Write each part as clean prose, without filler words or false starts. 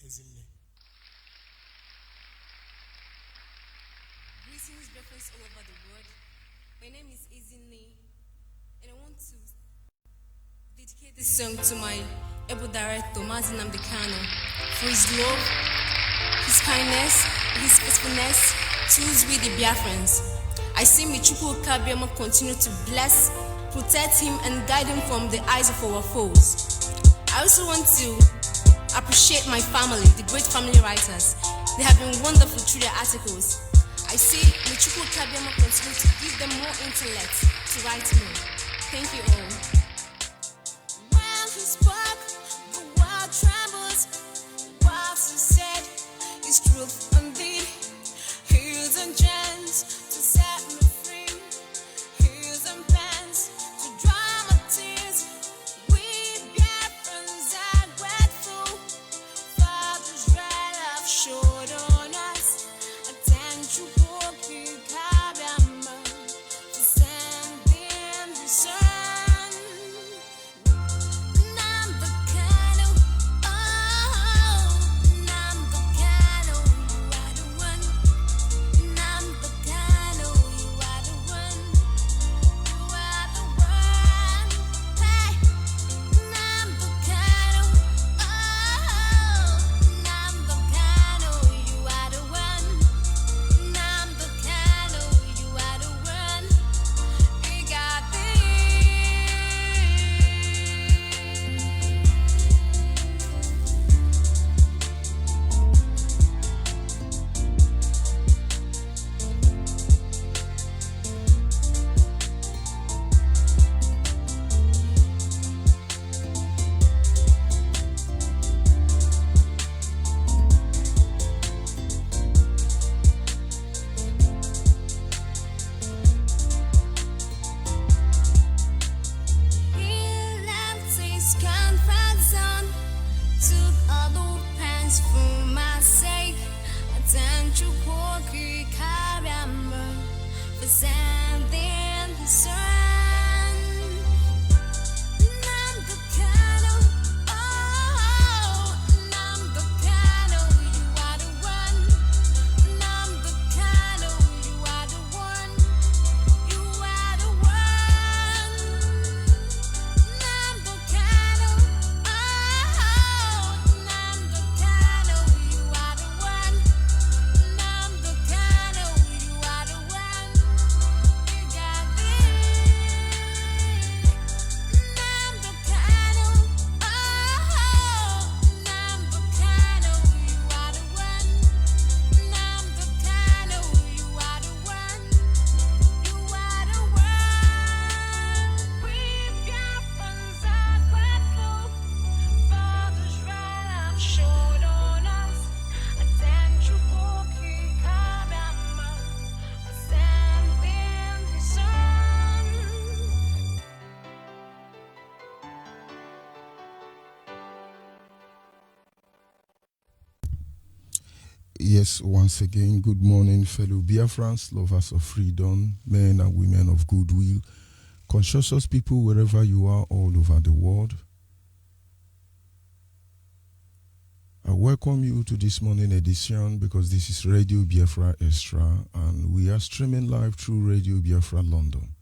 Ezinne. Greetings, Biafrans all over the world. My name is Ezinne, and I want to dedicate this song to my able director, Mazi Nnamdi Kanu, for his love, his kindness, his faithfulness towards we the Biafrans. I say may Chukwu Kabiama continue to bless, protect him, and guide him from the eyes of our foes. I also want to appreciate my family, the great family writers. They have been wonderful through their articles. I say may Chukwu Kabiama continue to give them more intellect to write more. Thank you all. When he spoke, the world trembles. What he said is truth indeed. Heels and chance to set me free. Heels and plans to dry my tears. We Biafrans are grateful for this right love showed on us. Attention, walking Kabiama to send in the sun. Nnamdi Kanu, oh, Nnamdi Kanu, you are the one. Nnamdi Kanu, you are the one. You are the one. Hey, Nnamdi Kanu, oh, Nnamdi Kanu, you are the one. Nnamdi Kanu, you are the one. We got this. He left his comfort zone, took all the pains for my sake. Attention, Chukwu Kabiama for sending his son. Nnamdi Kanu, oh, Nnamdi Kanu, you are the one. Nnamdi Kanu, you are the one. You are the one. Nnamdi Kanu, oh, Nnamdi Kanu, you are the one. Nnamdi Kanu, you are the one. We got this. Nnamdi Kanu, oh, Nnamdi Kanu, you are the one. Nnamdi Kanu, you are the one. You are the one. We Biafrans are grateful for this right love showed on us. Attention, Chukwu Kabiama for sending his son. Yes, once again, good morning, fellow Biafrans, lovers of freedom, men and women of goodwill, conscientious people wherever you are all over the world. I welcome you to this morning edition because this is Radio Biafra Extra and we are streaming live through Radio Biafra London.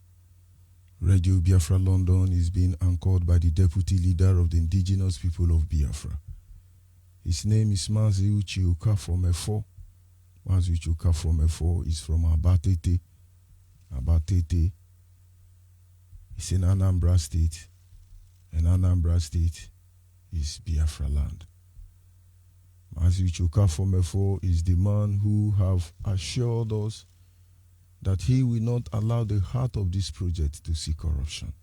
Radio Biafra London is being anchored by the deputy leader of the indigenous people of Biafra. His name is Mazi Uchioka from Efo. Mazi Uchioka from Efo is from Abatete. Abatete is in Anambra State. And Anambra State is Biafra land. Mazi Uchioka from Efo is the man who have assured us that he will not allow the heart of this project to see corruption.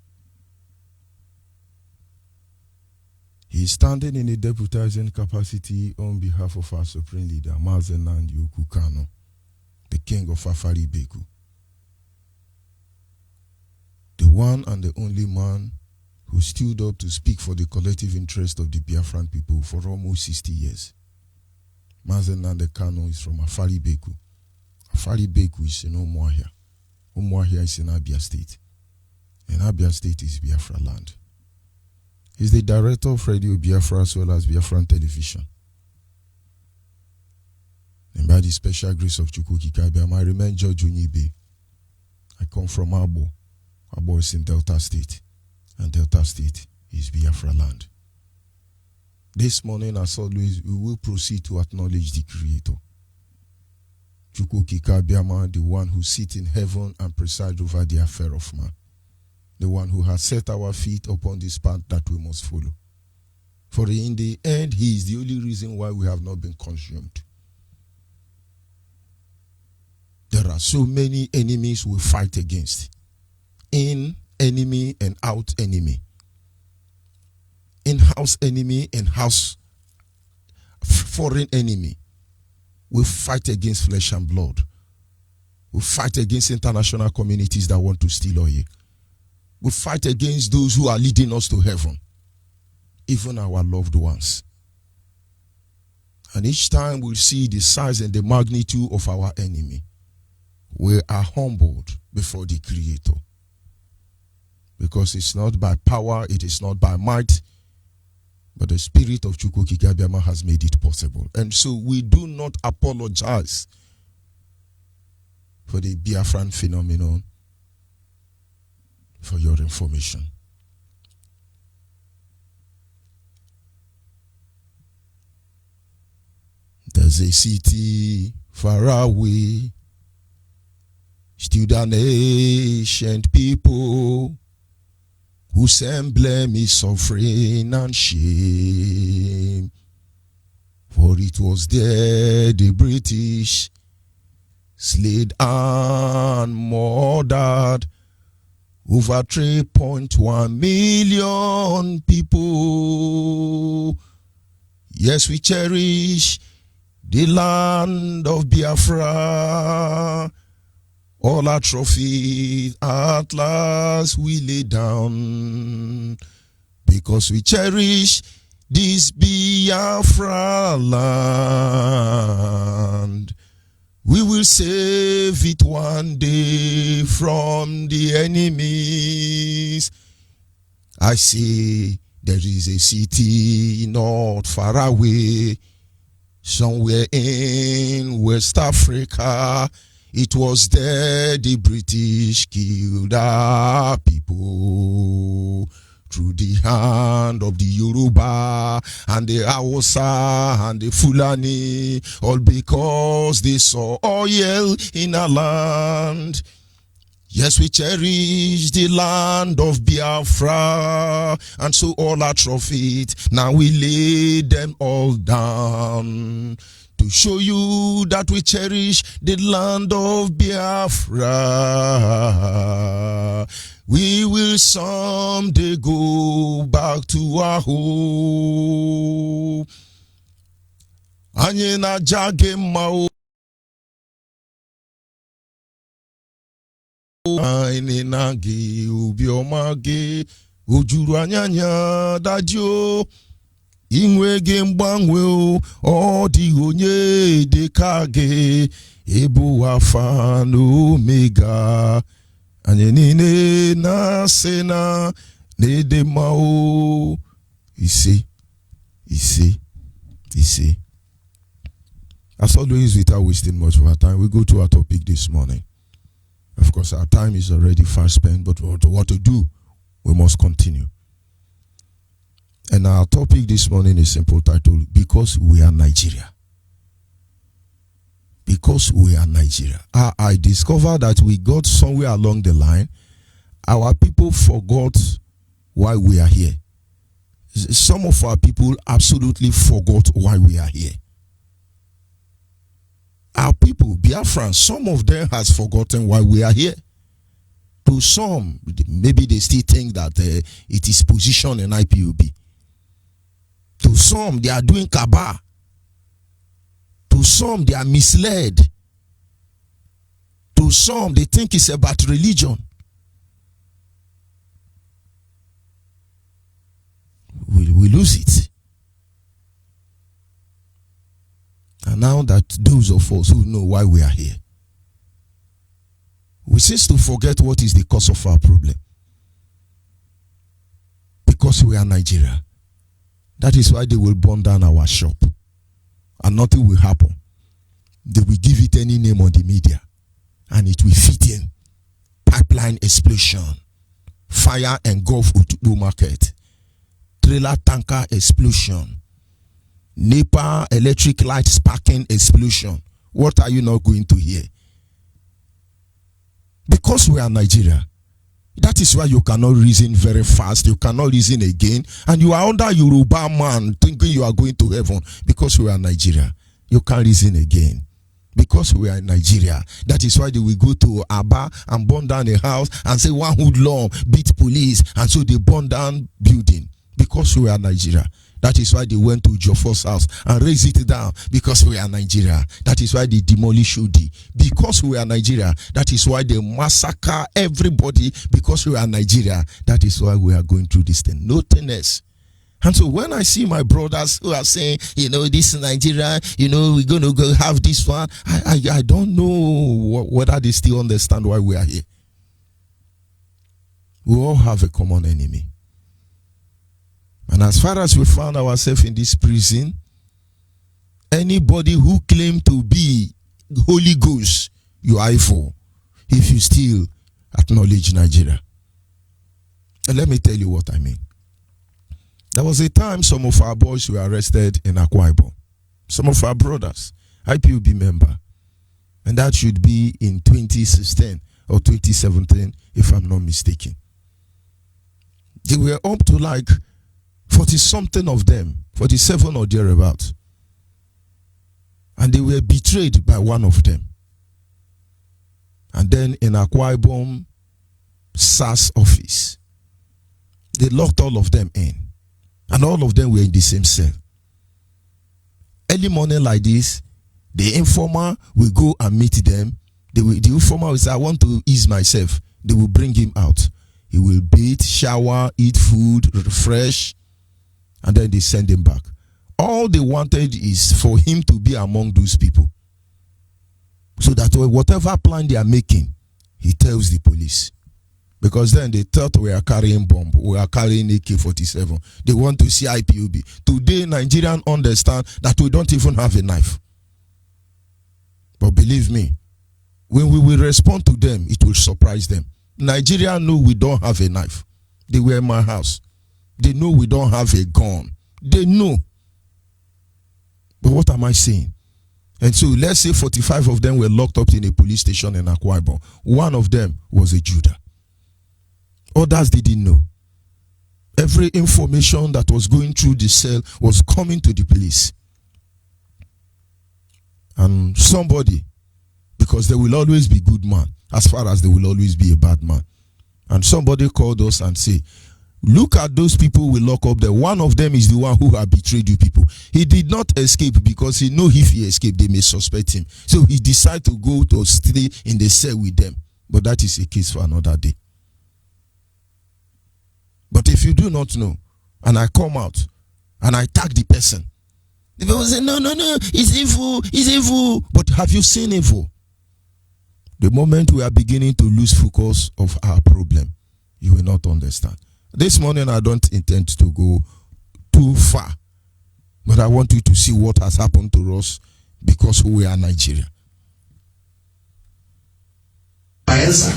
He is standing in a deputizing capacity on behalf of our supreme leader, Mazi Nnamdi Kanu, the king of Afari Beku, the one and the only man who stood up to speak for the collective interest of the Biafran people for almost 60 years. Mazi Nnamdi Kanu is from Afari Beku. Afari Beku is in Umuahia. Umuahia is in Abia State. And Abia State is Biafra land. He's the director of Radio Biafra as well as Biafran Television. And by the special grace of Chukwukikabiam, I remain Judge Onyibe. I come from Abo. Abo is in Delta State. And Delta State is Biafra land. This morning, as always, we will proceed to acknowledge the Creator. Chukwukikabiam, the one who sits in heaven and presides over the affair of man. The one who has set our feet upon this path that we must follow. For in the end, he is the only reason why we have not been consumed. There are so many enemies we fight against. In enemy and out enemy. In-house enemy and house foreign enemy. We fight against flesh and blood. We fight against international communities that want to steal oil. We fight against those who are leading us to heaven. Even our loved ones. And each time we see the size and the magnitude of our enemy, we are humbled before the Creator. Because it's not by power, it is not by might, but the Spirit of Chukwukikabiam has made it possible. And so we do not apologize for the Biafran phenomenon. For your information. There's a city far away, still an ancient people, whose emblem is suffering and shame. For it was there the British slayed and murdered over 3.1 million people. Yes, we cherish the land of Biafra. All our trophies at last we lay down, because we cherish this Biafra land. We will save it one day from the enemies. I say there is a city not far away, somewhere in West Africa. It was there the British killed our people through the hand of the Yoruba and the Hausa and the Fulani, all because they saw oil in our land. Yes, we cherish the land of Biafra, and so all our trophies, now we lay them all down to show you that we cherish the land of Biafra. We will someday go back to our home. Anyị na-aja gị mma o. Anyị na-agị obiọma gị, o juru anya dadị o. Inwe gị mgbanwe o, ọ dịghị onye dị ka gị, ịbụ Alpha na Omega. Anyị niile na-asị na n'ịdị mma o. Ise. As always, without wasting much of our time, we go to our topic this morning. Of course, our time is already fast spent, but what to do? We must continue. And our topic this morning is simple title, Because We Are Nigeria. Because we are Nigeria. I discovered that we got somewhere along the line, our people forgot why we are here. Some of our people absolutely forgot why we are here. Our people, Biafrans, some of them has forgotten why we are here. To some, maybe they still think that it is position in IPOB. To some, they are doing kaba. To some, they are misled. To some, they think it's about religion. We lose it. And now that those of us who know why we are here, we cease to forget what is the cause of our problem. Because we are Nigeria. That is why they will burn down our shop. And nothing will happen. They will give it any name on the media, and it will fit in. Pipeline explosion, fire engulf Utubu market, trailer tanker explosion, NEPA electric light sparking explosion. What are you not going to hear? Because we are Nigeria. That is why you cannot reason very fast. You cannot reason again. And you are under Yoruba man thinking you are going to heaven. Because we are Nigeria. You can't reason again. Because we are in Nigeria. That is why they will go to Aba and burn down a house and say one hoodlum beat police. And so they burn down building. Because we are Nigeria. That is why they went to Jofo's house and raised it down, because we are Nigeria. That is why they demolish Udi, because we are Nigeria. That is why they massacre everybody, because we are Nigeria. That is why we are going through this thing. Nothing else. And so when I see my brothers who are saying, this is Nigeria, we're going to go have this one, I don't know whether they still understand why we are here. We all have a common enemy. And as far as we found ourselves in this prison, anybody who claimed to be Holy Ghost, you are evil if you still acknowledge Nigeria. And let me tell you what I mean. There was a time some of our boys were arrested in Akwa Ibom. Some of our brothers, IPOB member. And that should be in 2016 or 2017, if I'm not mistaken. They were up to like 40-something of them, 47 or thereabouts. And they were betrayed by one of them. And then in Akwa Ibom SAS office, they locked all of them in. And all of them were in the same cell. Early morning like this, the informer will go and meet them. The informer will say, I want to ease myself. They will bring him out. He will bathe, shower, eat food, refresh, and then they send him back. All they wanted is for him to be among those people, so that whatever plan they are making, he tells the police. Because then they thought we are carrying bomb, we are carrying AK-47. They want to see IPOB. Today, Nigerians understand that we don't even have a knife. But believe me, when we will respond to them, it will surprise them. Nigerians know we don't have a knife. They were in my house. They know we don't have a gun. They know. But what am I saying? And so let's say 45 of them were locked up in a police station in Akwa Ibom. One of them was a Judah. Others didn't know. Every information that was going through the cell was coming to the police. And somebody, because there will always be good man, as far as there will always be a bad man. And somebody called us and said, look at those people we lock up there. One of them is the one who have betrayed you people. He did not escape because he knew if he escaped, they may suspect him. So he decided to go to stay in the cell with them. But that is a case for another day. But if you do not know, and I come out, and I tag the person, the people say, no, it's evil. But have you seen evil? The moment we are beginning to lose focus of our problem, you will not understand. This morning, I don't intend to go too far, but I want you to see what has happened to us because we are Nigeria. Bayelsa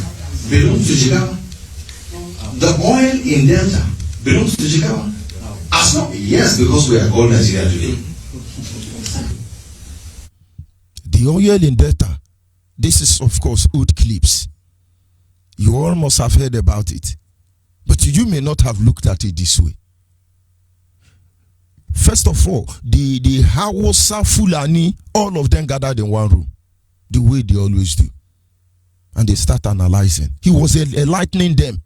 belongs to Jigawa. The oil in Delta belongs to Jigawa. As long, yes, because we are called Nigeria today. The oil in Delta, this is of course old clips. You all must have heard about it. But you may not have looked at it this way. First of all, the Hausa Fulani, all of them gathered in one room, the way they always do. And they start analyzing. He was enlightening them.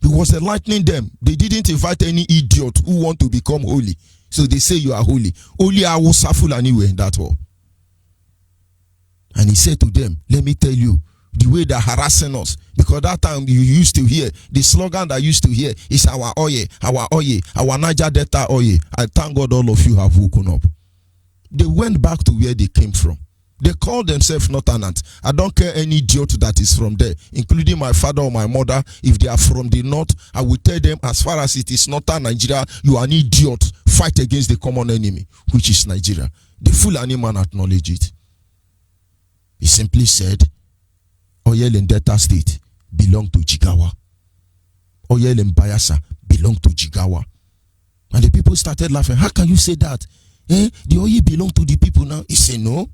He was enlightening them. They didn't invite any idiot who want to become holy. So they say you are holy. Only Hausa Fulani were in that hall. And he said to them, let me tell you, the way they're harassing us, because that time you used to hear, the slogan that I used to hear is our Niger Delta oye. I thank God all of you have woken up. They went back to where they came from. They call themselves Northerners. I don't care any idiot that is from there, including my father or my mother. If they are from the north, I will tell them, as far as it is Northern Nigeria, you are an idiot. Fight against the common enemy, which is Nigeria. The Fulani man acknowledge it. He simply said, oil in Delta State belong to Jigawa. Oil in Bayelsa belong to Jigawa. And the people started laughing. How can you say that? The oil belong to the people now. He said, no,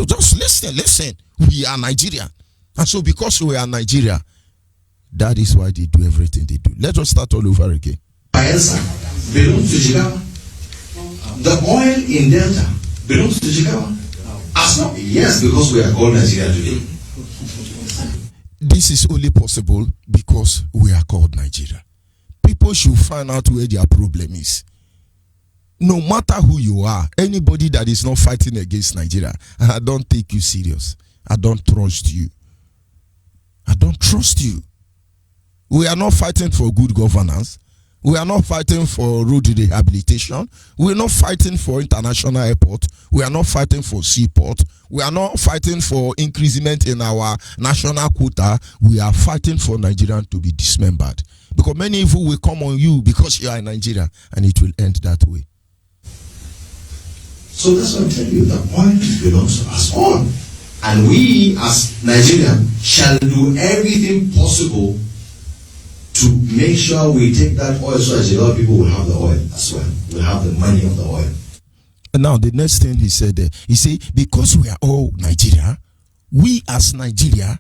just listen. We are Nigeria. And so because we are Nigeria, that is why they do everything they do. Let us start all over again. Bayelsa belongs to Jigawa. The oil in Delta belongs to Jigawa. As long, yes, because we are called Nigeria today. This is only possible because we are called Nigeria. People should find out where their problem is. No matter who you are, anybody that is not fighting against Nigeria, I don't take you serious. I don't trust you. I don't trust you. We are not fighting for good governance. We are not fighting for road rehabilitation. We are not fighting for international airport. We are not fighting for seaport. We are not fighting for increasement in our national quota. We are fighting for Nigerians to be dismembered. Because many evil will come on you because you are in Nigeria, and it will end that way. So that's what I'm telling you. The oil belongs to us all. And we as Nigerians shall do everything possible to make sure we take that oil so as a lot of people will have the oil as well. Will have the money of the oil. And now the next thing he said there, he said, because we are all Nigeria, we as Nigeria,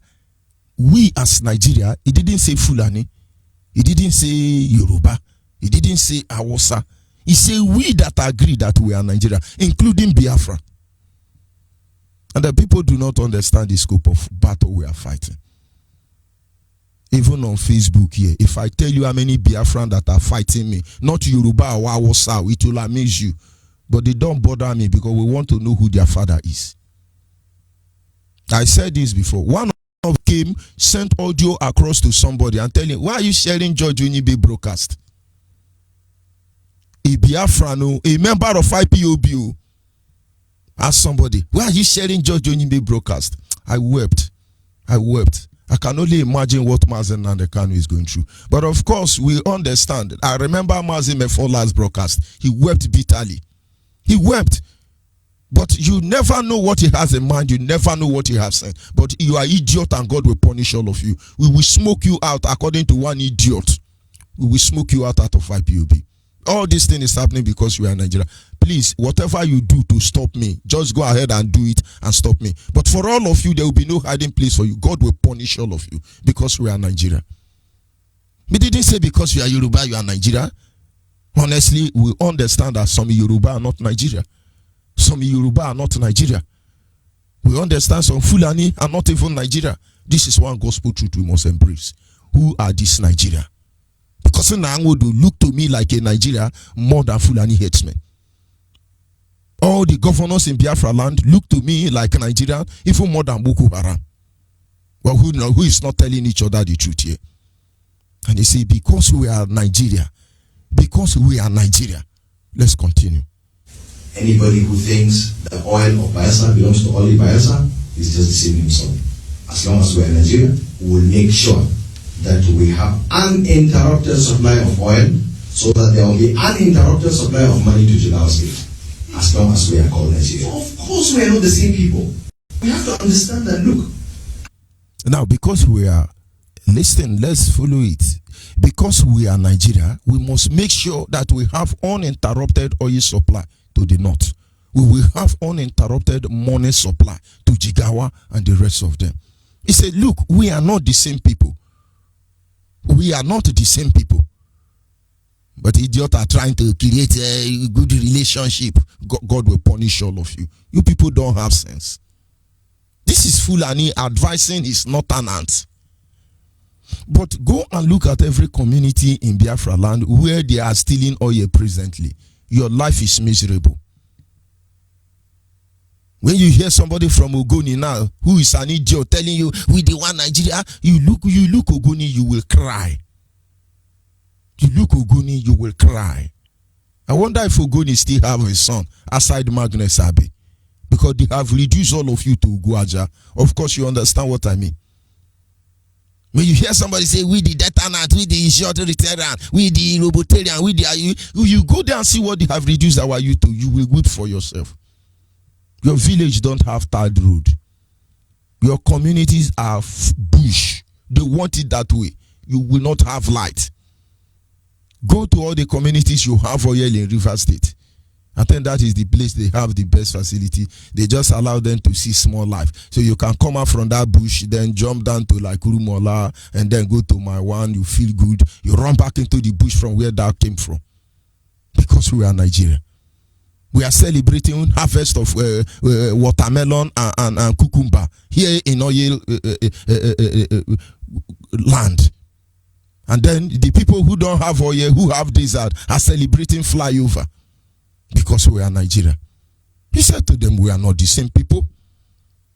he didn't say Fulani, he didn't say Yoruba, he didn't say Hausa. He said we that agree that we are Nigeria, including Biafra. And the people do not understand the scope of battle we are fighting. Even on Facebook here, if I tell you how many Biafran that are fighting me, not Yoruba or Hausa, it will amaze you. But they don't bother me because we want to know who their father is. I said this before. One of them sent audio across to somebody and telling, why are you sharing George Onyibe broadcast? A Biafran, a member of IPOB, asked somebody, why are you sharing George Onyibe broadcast? I wept. I can only imagine what Mazen Nandekanu is going through. But of course, we understand. I remember Mazen Mefola's broadcast. He wept bitterly. He wept. But you never know what he has in mind. You never know what he has said. But you are idiot and God will punish all of you. We will smoke you out according to one idiot. We will smoke you out of IPOB. All this thing is happening because you are in Nigeria. Please, whatever you do to stop me, just go ahead and do it and stop me. But for all of you, there will be no hiding place for you. God will punish all of you because we are Nigeria. We didn't say because you are Yoruba, you are Nigeria. Honestly, we understand that some Yoruba are not Nigeria. Some Yoruba are not Nigeria. We understand some Fulani are not even Nigeria. This is one gospel truth we must embrace. Who are these Nigeria? Because Nangodo look to me like a Nigeria more than Fulani headsmen. All the governors in Biafra land look to me like Nigeria, even more than Boko Haram. Well, who is not telling each other the truth here? And they say, because we are Nigeria, let's continue. Anybody who thinks the oil of Bayelsa belongs to only Bayelsa is just deceiving himself. As long as we are in Nigeria, we will make sure that we have uninterrupted supply of oil so that there will be uninterrupted supply of money to Jigawa State. As long as we are called Nigeria. Of course we are not the same people. We have to understand and look. Now, because we are, listen, let's follow it. Because we are Nigeria, we must make sure that we have uninterrupted oil supply to the north. We will have uninterrupted money supply to Jigawa and the rest of them. He said, look, we are not the same people. We are not the same people. But idiots are trying to create a good relationship. God will punish all of you. You people don't have sense. This is Fulani advising his northern aunt. But go and look at every community in Biafra land where they are stealing oil presently. Your life is miserable. When you hear somebody from Ogoni now who is an idiot telling you we the one Nigeria, you look Ogoni, you will cry. You look Ogoni, you will cry. I wonder if Ogoni still have a son aside Magnus Abbey, because they have reduced all of you to Uguaja. Of course, you understand what I mean. When you hear somebody say we the detonant, we the short veteran, we the robotarian, we the you go there and see what they have reduced our youth to, you will weep for yourself. Your village don't have tarred road. Your communities are bush. They want it that way. You will not have light. Go to all the communities you have oil in River State. I think that is the place they have the best facility. They just allow them to see small life. So you can come out from that bush, then jump down to like Urumola, and then go to my one. You feel good. You run back into the bush from where that came from. Because we are Nigeria. We are celebrating harvest of watermelon and cucumber here in oil land. And then the people who don't have oil, who have desert, are celebrating flyover. Because we are Nigeria. He said to them, we are not the same people.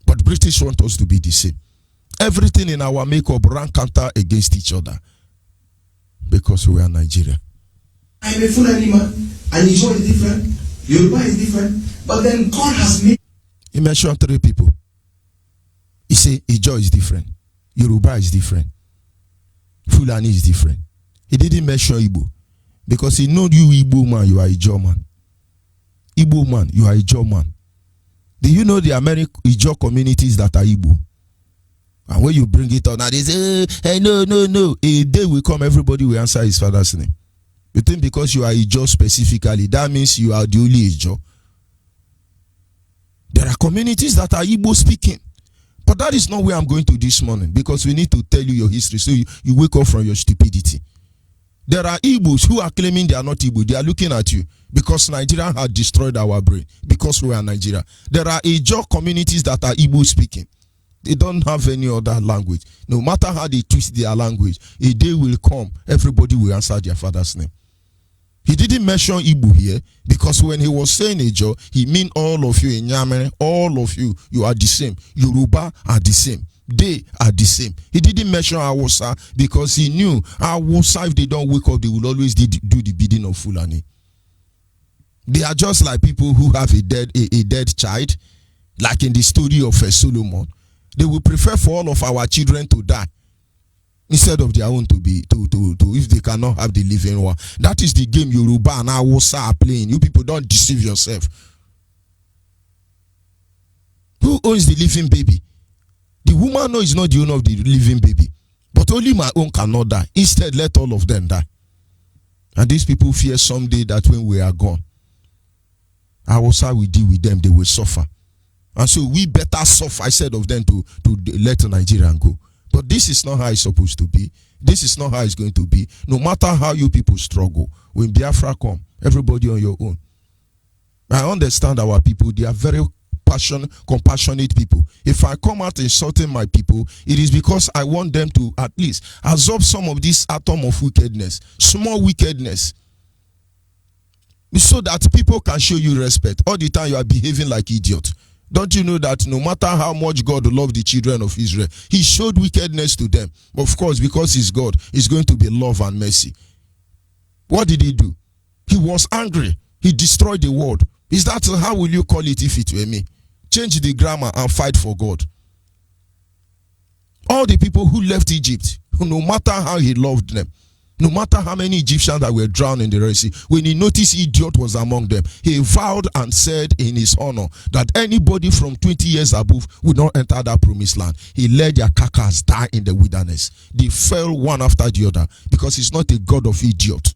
But British want us to be the same. Everything in our makeup ran counter against each other. Because we are Nigeria. I'm a Fulani man. And Ijo is different. Yoruba is different. But then God has made... He mentioned 3 people. He said Ijo is different. Yoruba is different. Fulani is different. He didn't mention Igbo. Because he know you Igbo man, you are Ijo man. Igbo man, you are Ijo man. Do you know the American Ijo communities that are Igbo? And when you bring it on, now they say, hey, no. A day will come, everybody will answer his father's name. You think because you are Ijo specifically, that means you are the only Ijo? There are communities that are Igbo speaking. But that is not where I'm going to this morning, because we need to tell you your history so you wake up from your stupidity. There are Igbos who are claiming they are not Igbo. They are looking at you because Nigeria had destroyed our brain because we are Nigeria. There are Ijo communities that are Igbo speaking. They don't have any other language. No matter how they twist their language, a day will come, everybody will answer their father's name. He didn't mention Igbo here because when he was saying Ijo, he mean all of you in Nyamere, all of you are the same. Yoruba are the same. They are the same. He didn't mention Hausa because he knew Hausa, if they don't wake up, they will always do the bidding of Fulani. They are just like people who have a dead child, like in the story of Solomon. They will prefer for all of our children to die instead of their own to if they cannot have the living one. That is the game Yoruba and Hausa are playing. You people don't deceive yourself. Who owns the living baby? The woman is not the owner of the living baby. But only my own cannot die. Instead, let all of them die. And these people fear someday that when we are gone, Hausa will deal with them, they will suffer. And so we better suffer instead of them to let Nigeria go. But this is not how it's supposed to be. This is not how it's going to be. No matter how you people struggle, when Biafra come, everybody on your own. I understand our people, they are very compassionate people. If I come out insulting my people, it is because I want them to at least absorb some of this atom of wickedness, small wickedness, so that people can show you respect. All the time you are behaving like idiot. Don't you know that no matter how much God loved the children of Israel, he showed wickedness to them. Of course, because he's God, he's going to be love and mercy. What did he do? He was angry. He destroyed the world. Is that how will you call it if it were me? Change the grammar and fight for God. All the people who left Egypt, no matter how he loved them, no matter how many Egyptians that were drowned in the Red Sea, when he noticed idiot was among them, he vowed and said in his honor that anybody from 20 years above would not enter that promised land. He let their carcass die in the wilderness. They fell one after the other because he's not a God of idiot.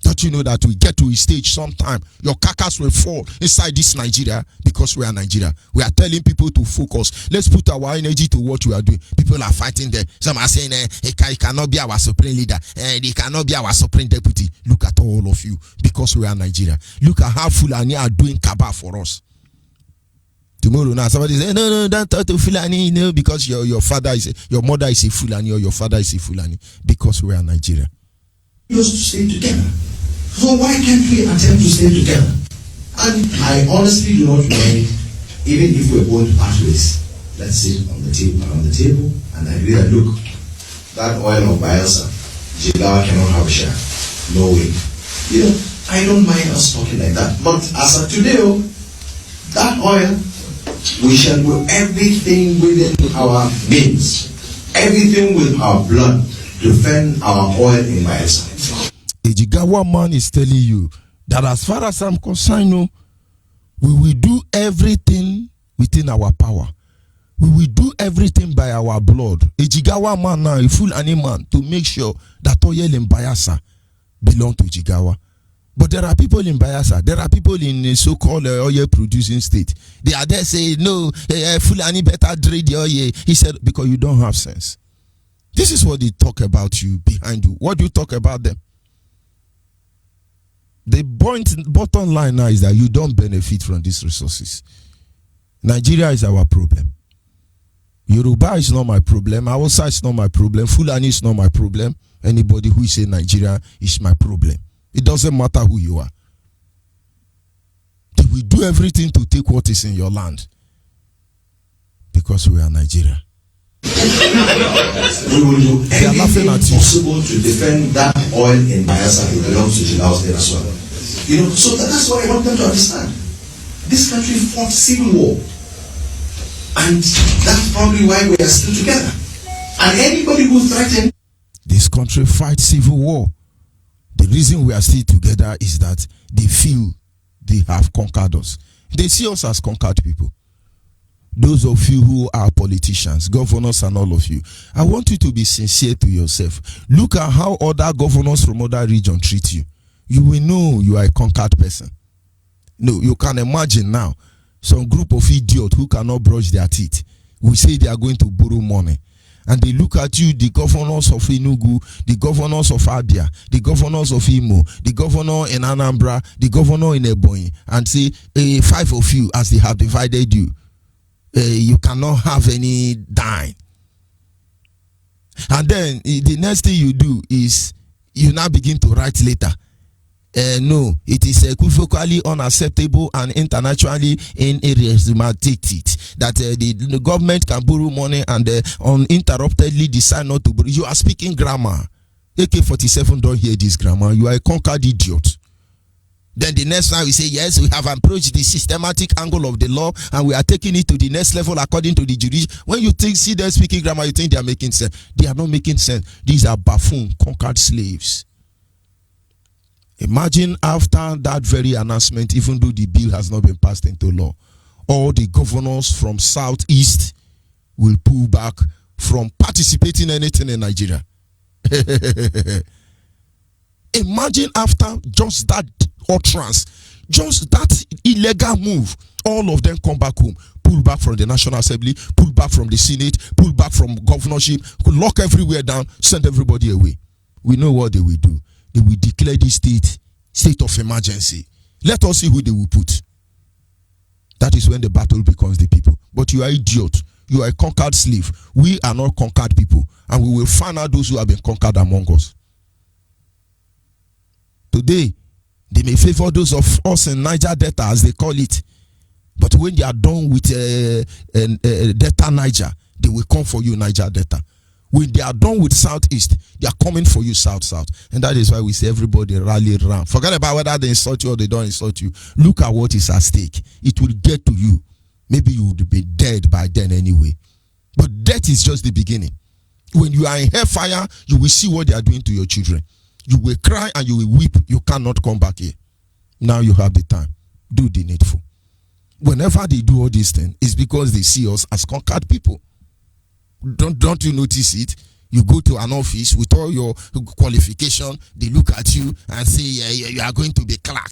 Don't you know that we get to a stage sometime, your carcass will fall inside this Nigeria because we are Nigeria. We are telling people to focus. Let's put our energy to what we are doing. People are fighting there. Some are saying, he cannot be our supreme leader. He cannot be our supreme deputy. Look at all of you because we are Nigeria. Look at how Fulani are doing kaba for us. Tomorrow now somebody say, no, don't talk to Fulani, no, because your mother is a Fulani or your father is a Fulani. Because we are Nigeria. Used to stay together. So why can't we attempt to stay together? And I honestly do not mind, even if we're going to part ways, let's sit on the table, around the table, and agree that look, that oil of Bielsa, Jigawa cannot have a share. No way. You know, I don't mind us talking like that. But as of today, that oil, we shall do everything within our means, everything with our blood, defend our oil in Bielsa. A Jigawa man is telling you that as far as I'm concerned, We will do everything within our power. We will do everything by our blood. A Jigawa man now, a Fulani man, to make sure that oil in Bayelsa belong to Jigawa. But there are people in Bayelsa, there are people in the so-called oil producing state. They are there saying, no, Fulani better trade the oil. He said, because you don't have sense. This is what they talk about you behind you. What do you talk about them? The bottom line now is that you don't benefit from these resources. Nigeria is our problem. Yoruba is not my problem. Hausa is not my problem. Fulani is not my problem. Anybody who is in Nigeria is my problem. It doesn't matter who you are. They will do everything to take what is in your land because we are Nigeria. We will do everything possible to defend that oil in Bayelsa. It belongs to Jigawa State as well. You know, so that's what I want them to understand. This country fought civil war, and that's probably why we are still together. And anybody who threatens this country fights civil war. The reason we are still together is that they feel they have conquered us. They see us as conquered people. Those of you who are politicians, governors and all of you, I want you to be sincere to yourself. Look at how other governors from other regions treat you. You will know you are a conquered person. No, you can imagine now, some group of idiots who cannot brush their teeth will say they are going to borrow money. And they look at you, the governors of Enugu, the governors of Abia, the governors of Imo, the governor in Anambra, the governor in Ebonyi, and say, 5 of you, as they have divided you, you cannot have any dime. And then the next thing you do is you now begin to write later. No, it is equivocally unacceptable and internationally irrealistic that the government can borrow money and uninterruptedly decide not to borrow. You are speaking grammar. AK-47 don't hear this grammar. You are a conquered idiot. Then the next time we say, yes, we have approached the systematic angle of the law and we are taking it to the next level according to the judicial. When you see them speaking grammar, you think they are making sense. They are not making sense. These are buffoon, conquered slaves. Imagine after that very announcement, even though the bill has not been passed into law, all the governors from Southeast will pull back from participating in anything in Nigeria. Imagine after just that utterance, just that illegal move, all of them come back home, pull back from the National Assembly, pull back from the Senate, pull back from governorship, lock everywhere down, send everybody away. We know what they will do. They will declare this state of emergency. Let us see who they will put. That is when the battle becomes the people. But you are idiot. You are a conquered slave. We are not conquered people. And we will find out those who have been conquered among us. Today, they may favor those of us in Niger Delta, as they call it. But when they are done with Delta Niger, they will come for you, Niger Delta. When they are done with Southeast, they are coming for you, South. And that is why we say everybody rally around. Forget about whether they insult you or they don't insult you. Look at what is at stake. It will get to you. Maybe you would be dead by then anyway. But death is just the beginning. When you are in hellfire, you will see what they are doing to your children. You will cry and you will weep. You cannot come back here. Now you have the time. Do the needful. Whenever they do all these things, it's because they see us as conquered people. Don't you notice it? You go to an office with all your qualification, they look at you and say, yeah, you are going to be clerk.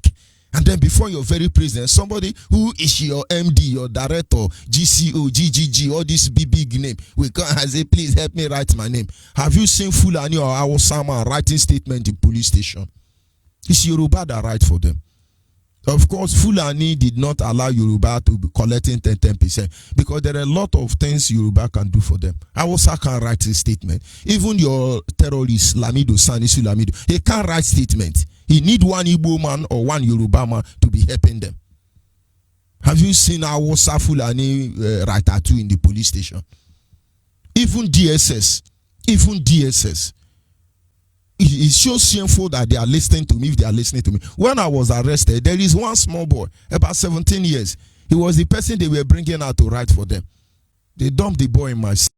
And then before your very presence, somebody who is your MD, your director, GCO, GGG, all this big name, will come and say, please help me write my name. Have you seen Fulani or Awosama writing statement in police station? It's Yoruba that write for them. Of course, Fulani did not allow Yoruba to be collecting 10% because there are a lot of things Yoruba can do for them. Hausa can write a statement. Even your terrorist, Lamido, Sanisu Lamido, he can't write statement. He need one Igbo man or one Yoruba man to be helping them. Have you seen Hausa Fulani write tattoo in the police station? Even DSS. It's so shameful that they are listening to me if they are listening to me. When I was arrested, there is one small boy, about 17 years. He was the person they were bringing out to write for them. They dumped the boy in my cell.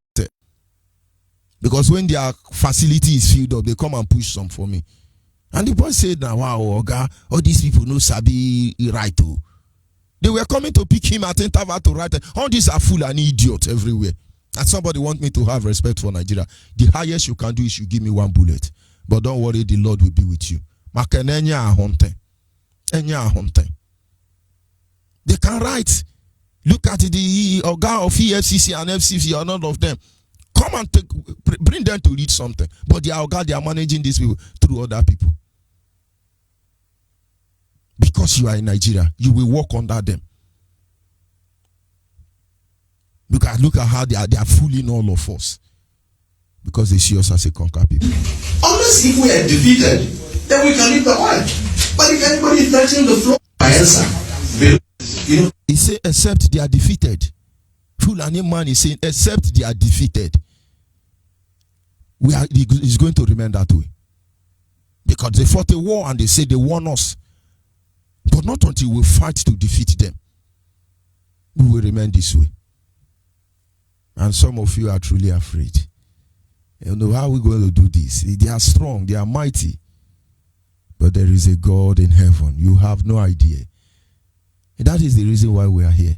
Because when their facility is filled up, they come and push some for me. And the boy said, now, wow, Oga, all these people know Sabi right. They were coming to pick him at interval to write. All these are fool and idiots everywhere. And somebody want me to have respect for Nigeria. The highest you can do is you give me one bullet. But don't worry, the Lord will be with you. They can write. Look at the Oga of EFCC and FCC or none of them. Come and bring them to read something. But they are managing these people through other people. Because you are in Nigeria, you will work under them. Look at how they are fooling all of us. Because they see us as a conquered people. Unless if we are defeated, then we can leave the oil. But if anybody threatens the floor, he said, except they are defeated. Fulani man is saying, except they are defeated. It's going to remain that way. Because they fought a war and they say they won us. But not until we fight to defeat them. We will remain this way. And some of you are truly afraid. You know, how are we going to do this? They are strong, they are mighty. But there is a God in heaven. You have no idea. And that is the reason why we are here.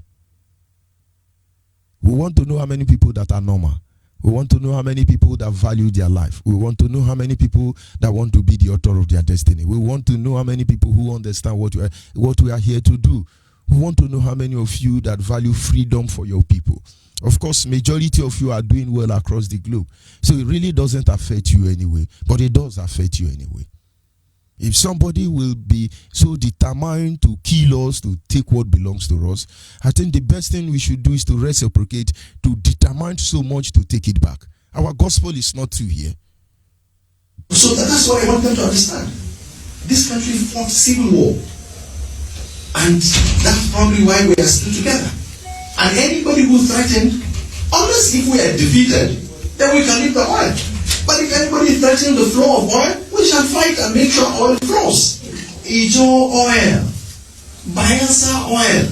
We want to know how many people that are normal. We want to know how many people that value their life. We want to know how many people that want to be the author of their destiny. We want to know how many people who understand what we are here to do. We want to know how many of you that value freedom for your people. Of course, majority of you are doing well across the globe. So it really doesn't affect you anyway. But it does affect you anyway. If somebody will be so determined to kill us, to take what belongs to us, I think the best thing we should do is to reciprocate, to determine so much to take it back. Our gospel is not too here. So that's what I want them to understand. This country fought civil war. And that's probably why we are still together. And anybody who threatened, unless if we are defeated, then we can leave the oil. But if anybody threatens the flow of oil, we shall fight and make sure oil flows. Ijo oil, Bayelsa oil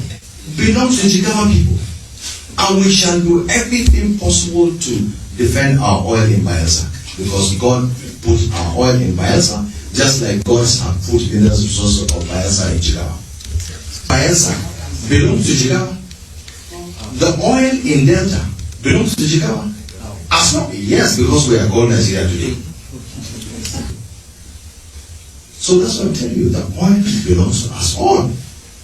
belongs to Jigawa people. And we shall do everything possible to defend our oil in Bayelsa. Because God put our oil in Bayelsa, just like God has put mineral resources of Bayelsa in Jigawa. Bayelsa belongs to Jigawa. The oil in Delta belongs to Jigawa. As long, yes, because we are called Nigeria today. So that's what I'm telling you. The oil belongs to us all.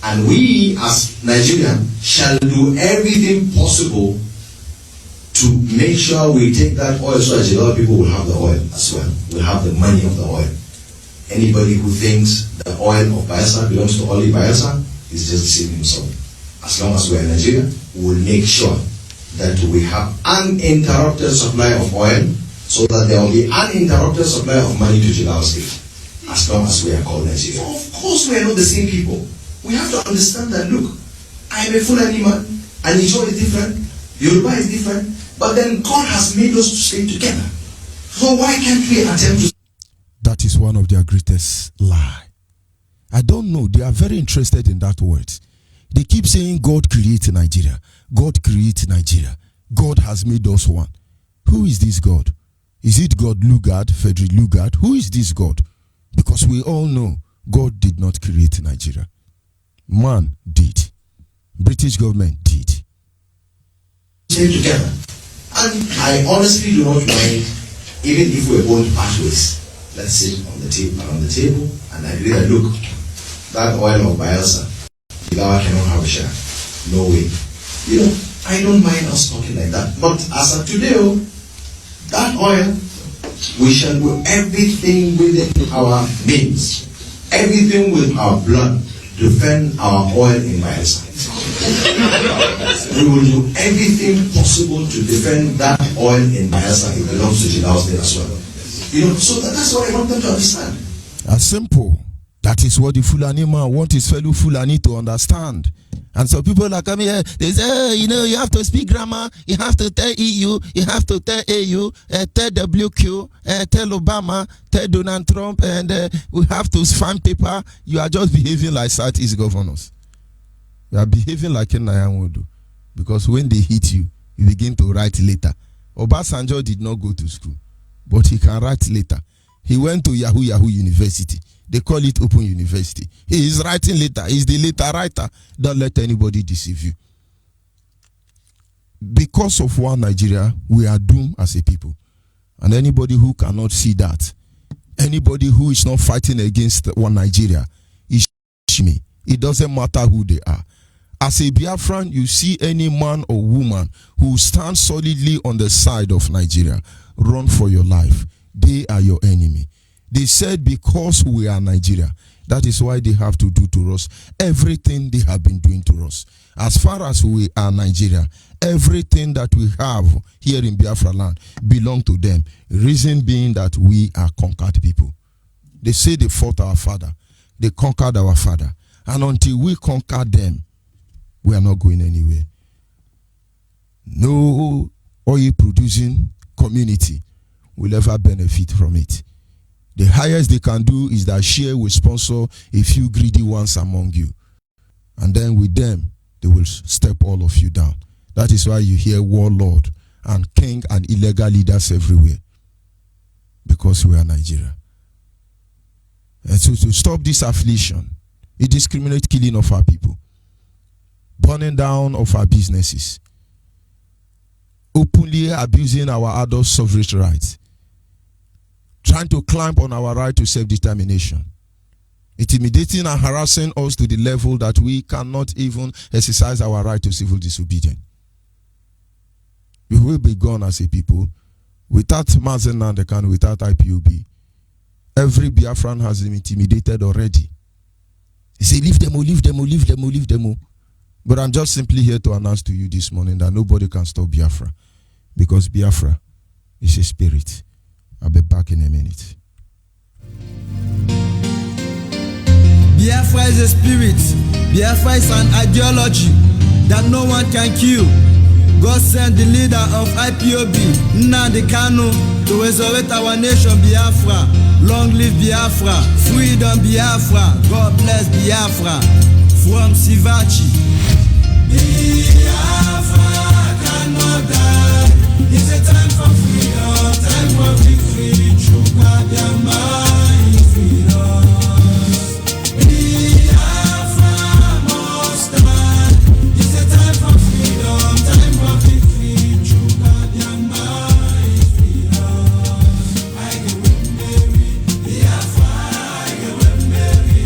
And we as Nigerians shall do everything possible to make sure we take that oil so that a lot of people will have the oil as well. Will have the money of the oil. Anybody who thinks the oil of Bayelsa belongs to only Bayelsa is just deceiving himself. As long as we are in Nigeria, we will make sure that we have uninterrupted supply of oil so that there will be uninterrupted supply of money to Jigawa State as long as we are called Nigeria. So of course we are not the same people. We have to understand that, look, I am a Fulani man, and Ijo is different, Yoruba is different, but then God has made us to stay together. So why can't we attempt to... That is one of their greatest lie. I don't know, they are very interested in that word. They keep saying God created Nigeria. God created Nigeria. God has made us one. Who is this God? Is it God Lugard, Frederick Lugard? Who is this God? Because we all know God did not create Nigeria. Man did. British government did. Stay together. And I honestly do not mind, even if we're going pathways. Let's sit on the table, around the table, and agree that, look, that oil of Bayelsa, Jigawa cannot have a share. No way. You know, I don't mind us talking like that. But as of today, that oil, we shall do everything within our means, everything with our blood, defend our oil in Bayelsa. We will do everything possible to defend that oil in Bayelsa. It belongs to Jigawa State as well. You know, so that's what I want them to understand. As simple. That is what the Fulani man wants his fellow Fulani to understand. And so people are coming here, they say, you know, you have to speak grammar, you have to tell EU, you have to tell AU, tell WQ, tell Obama, tell Donald Trump, and we have to find paper. You are just behaving like Southeast governors. You are behaving like Kenayan would do. Because when they hit you, you begin to write later. Obasanjo did not go to school, but he can write later. He went to Yahoo University. They call it Open University. He is writing letter. He's the letter writer. Don't let anybody deceive you. Because of one Nigeria, we are doomed as a people. And anybody who cannot see that, anybody who is not fighting against one Nigeria, is me. It doesn't matter who they are. As a Biafran, you see any man or woman who stands solidly on the side of Nigeria, run for your life. They are your enemy. They said because we are Nigeria, that is why they have to do to us everything they have been doing to us. As far as we are Nigeria, everything that we have here in Biafra land belong to them. Reason being that we are conquered people. They say they fought our father. They conquered our father. And until we conquer them, we are not going anywhere. No oil producing community will ever benefit from it. The highest they can do is that share will sponsor a few greedy ones among you. And then with them, they will step all of you down. That is why you hear warlord and king and illegal leaders everywhere. Because we are Nigeria. And so to stop this affliction, indiscriminate killing of our people, burning down of our businesses, openly abusing our adult sovereign rights, trying to climb on our right to self-determination, intimidating and harassing us to the level that we cannot even exercise our right to civil disobedience. We will be gone as a people without Mazen Nandekan, without IPOB. Every Biafran has been intimidated already. He say, leave them, leave them, leave them, leave them. But I'm just simply here to announce to you this morning that nobody can stop Biafra, because Biafra is a spirit. I'll be back in a minute. Biafra is a spirit. Biafra is an ideology that no one can kill. God sent the leader of IPOB, Nnamdi Kanu, to resurrect our nation, Biafra. Long live Biafra. Freedom, Biafra. God bless Biafra. From Sivachi. Biafra cannot die. It's a time for freedom, time for victory. True God, their mind freedom. Biafra must stand. It's a time for freedom, time for victory. True God, their mind freedom. I get with Mary, Biafra. I get with Mary.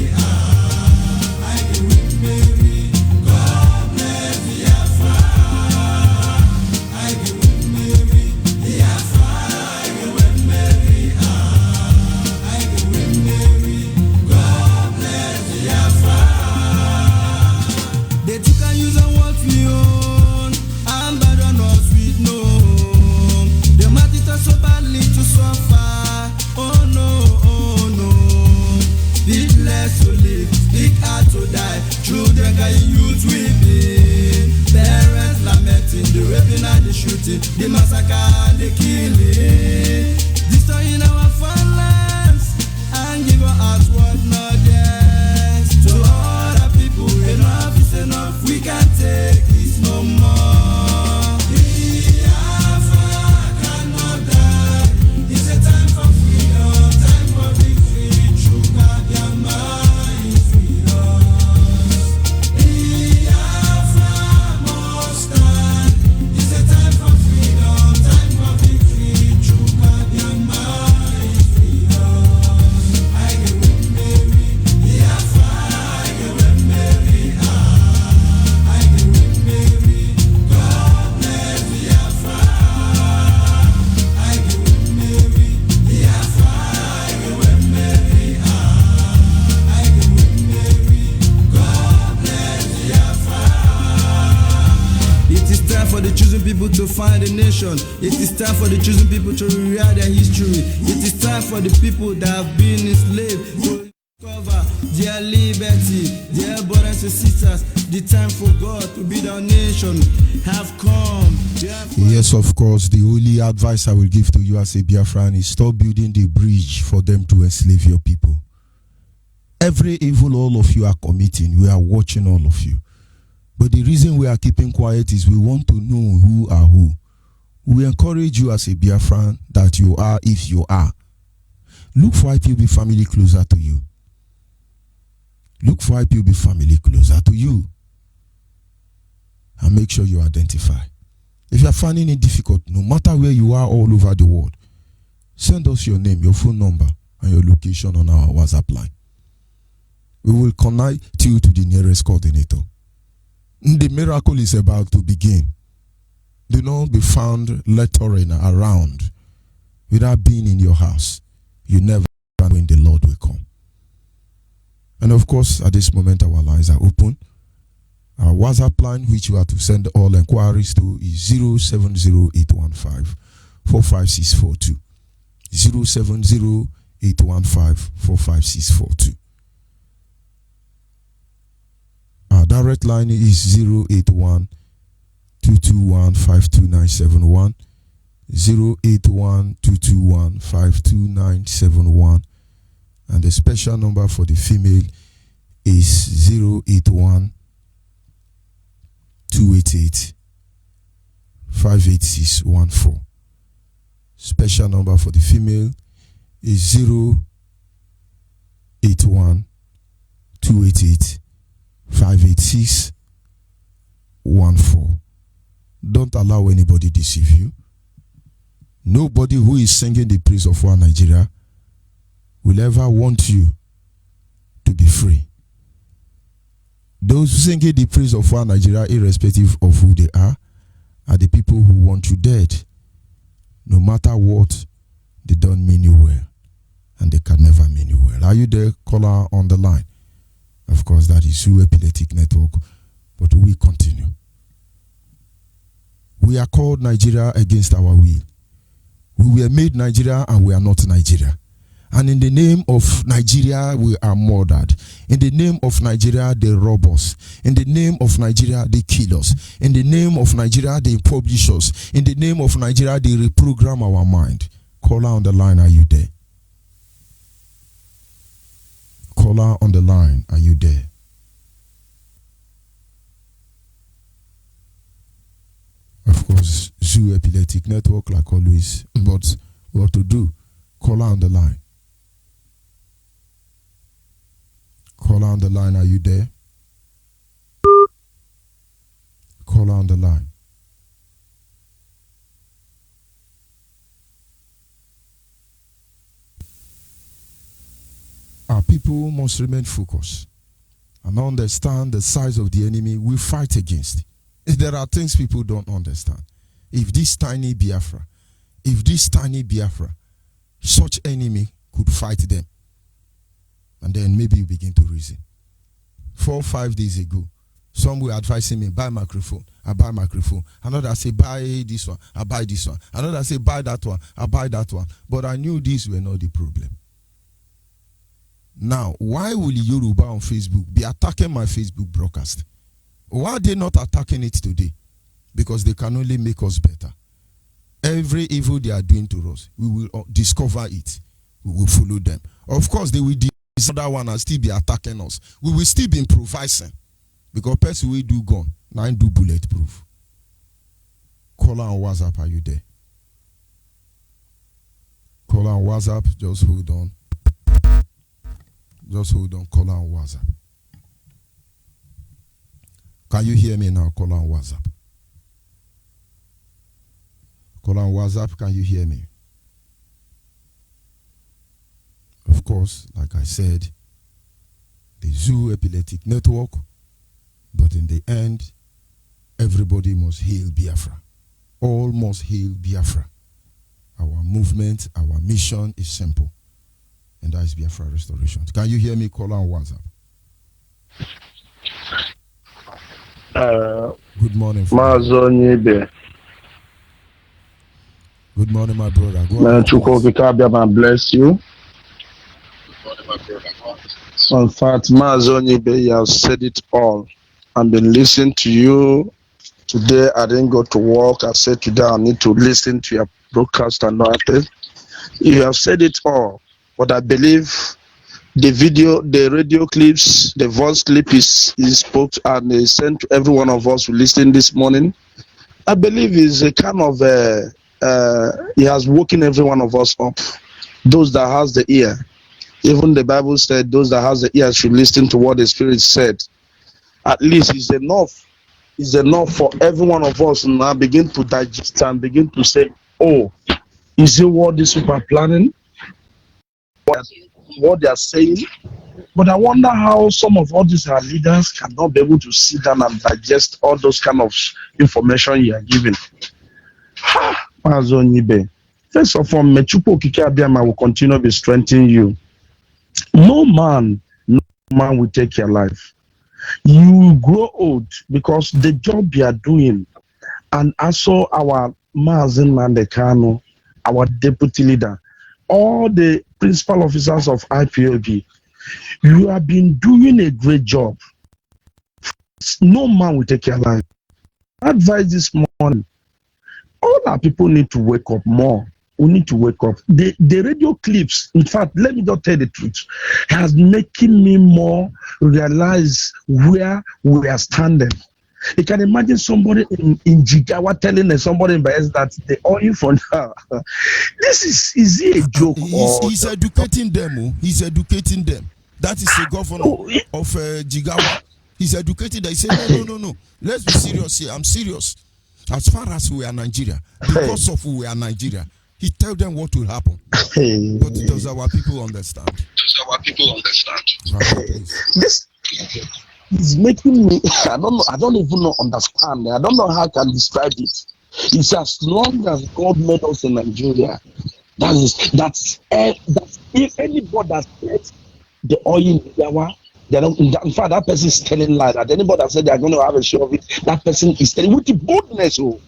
I get with Mary. God bless Biafra. I get with Mary, Biafra. I get with Mary. I get with Mary. God bless Biafra. They took and use and what we own, and bad on us we know. They might it us so badly to suffer. Oh no, oh no. Speak less to live, speak hard to die. Children and youth weeping. Parents lamenting, the raping and the shooting, the massacre and the killing. Destroying our farmlands and give us what not yes. To all the people, enough is enough. We can't take this no more. Biafra cannot die. It's a time for freedom, time for victory. True God, their mind freedom. Biafra must stand. It's a time for freedom, time for victory. True God, their mind freedom. I get with Mary, Biafra. I get with Mary. I get with Mary. God bless Biafra. I get with Mary, Biafra. I get with Mary. I get with Mary. God bless Biafra. It is time for the chosen people to find a nation. It is time for the chosen people to rewrite their history. It is time for the people that have been enslaved to recover their liberty. Dear brothers and sisters, the time for God to build our nation have come. Yes, of course, the only advice I will give to you as a Biafran is stop building the bridge for them to enslave your people. Every evil all of you are committing, we are watching all of you. But the reason we are keeping quiet is we want to know who are who. We encourage you as a Biafran that you are if you are. Look for IPOB family closer to you. Look for IPOB family closer to you. And make sure you identify. If you are finding it difficult, no matter where you are all over the world, send us your name, your phone number, and your location on our WhatsApp line. We will connect you to the nearest coordinator. The miracle is about to begin. Do not be found loitering around without being in your house. You never know when the Lord will come. And of course, at this moment, our lines are open. Our WhatsApp line, which you are to send all inquiries to, is 070815 45642. 070815 45642. Our direct line is 081 221 52971. 081 221 52971. And the special number for the female is 081 288 58614. Special number for the female is 081 288 58614. Don't allow anybody deceive you. Nobody who is singing the praise of one Nigeria will ever want you to be free. Those singing the praise of one Nigeria, irrespective of who they are the people who want you dead. No matter what, they don't mean you well. And they can never mean you well. Are you there, caller on the line? Of course, that is through Epileptic Network. But we continue. We are called Nigeria against our will. We were made Nigeria and we are not Nigeria. And in the name of Nigeria, we are murdered. In the name of Nigeria, they rob us. In the name of Nigeria, they kill us. In the name of Nigeria, they publish us. In the name of Nigeria, they reprogram our mind. Caller on the line, are you there? Caller on the line, are you there? Of course, Zoo Epileptic Network, like always. But what to do? Caller on the line. Caller on the line, are you there? Caller on the line. Our people must remain focused and understand the size of the enemy we fight against. There are things people don't understand. If this tiny Biafra, such enemy could fight them, and then maybe you begin to reason. 4 or 5 days ago, some were advising me, buy microphone. I buy microphone. Another say, buy this one. I buy this one. Another say, buy that one. I buy that one. But I knew these were not the problem. Now, why will Yoruba on Facebook be attacking my Facebook broadcast? Why are they not attacking it today? Because they can only make us better. Every evil they are doing to us, we will discover it. We will follow them. Of course, they will other one and still be attacking us. We will still be improvising. Because person we do gone, 9 do bulletproof. Caller on WhatsApp, are you there? Caller on WhatsApp, just hold on. Just hold on, caller on WhatsApp. Can you hear me now, caller on WhatsApp? Caller on WhatsApp, can you hear me? Of course, like I said, the Zoo Epileptic Network, but in the end, everybody must hail Biafra. All must hail Biafra. Our movement, our mission is simple, and that is Biafra restoration. Can you hear me, caller on WhatsApp? Good morning. Onyibe. Good morning, my brother. God bless you. In fact, Onyibe, you have said it all. I've been listening to you. Today, I didn't go to work. I said today I need to listen to your broadcast and nothing. You have said it all. But I believe the video, the radio clips, the voice clip is spoke and is sent to every one of us who listened this morning. I believe is a kind of he has woken every one of us up. Those that has the ear. Even the Bible said, those that has the ears should listen to what the Spirit said. At least it's enough. It's enough for every one of us now begin to digest and begin to say, oh, is it what these people are planning? What they are saying? But I wonder how some of all these our leaders cannot be able to sit down and digest all those kind of information you are giving. Ha! Onyibe. First of all, Mechupo Okike Abiyama will continue to be strengthening you. No man will take your life. You will grow old because the job you are doing, and also our Mazin Mandekano, our deputy leader, all the principal officers of IPOB, you have been doing a great job. No man will take your life. I advise this morning, all our people need to wake up more. We need to wake up. The radio clips, in fact, let me just tell the truth, has making me more realize where we are standing. You can imagine somebody in Jigawa telling somebody in Bayelsa that the oil from this is it a joke? He's educating them. Oh. He's educating them. That is the governor of Jigawa. He's educating them. He said, no. Let's be serious here. I'm serious. As far as we are Nigeria, because of we are Nigeria, he tell them what will happen. But does our people understand? This is making me. I don't even understand. I don't know how I can describe it. It's as long as God made us in Nigeria. That's if anybody that said the oil in Yawa, in fact, that person is telling lies. That anybody that said they are going to have a show of it, that person is telling with the boldness. Oh,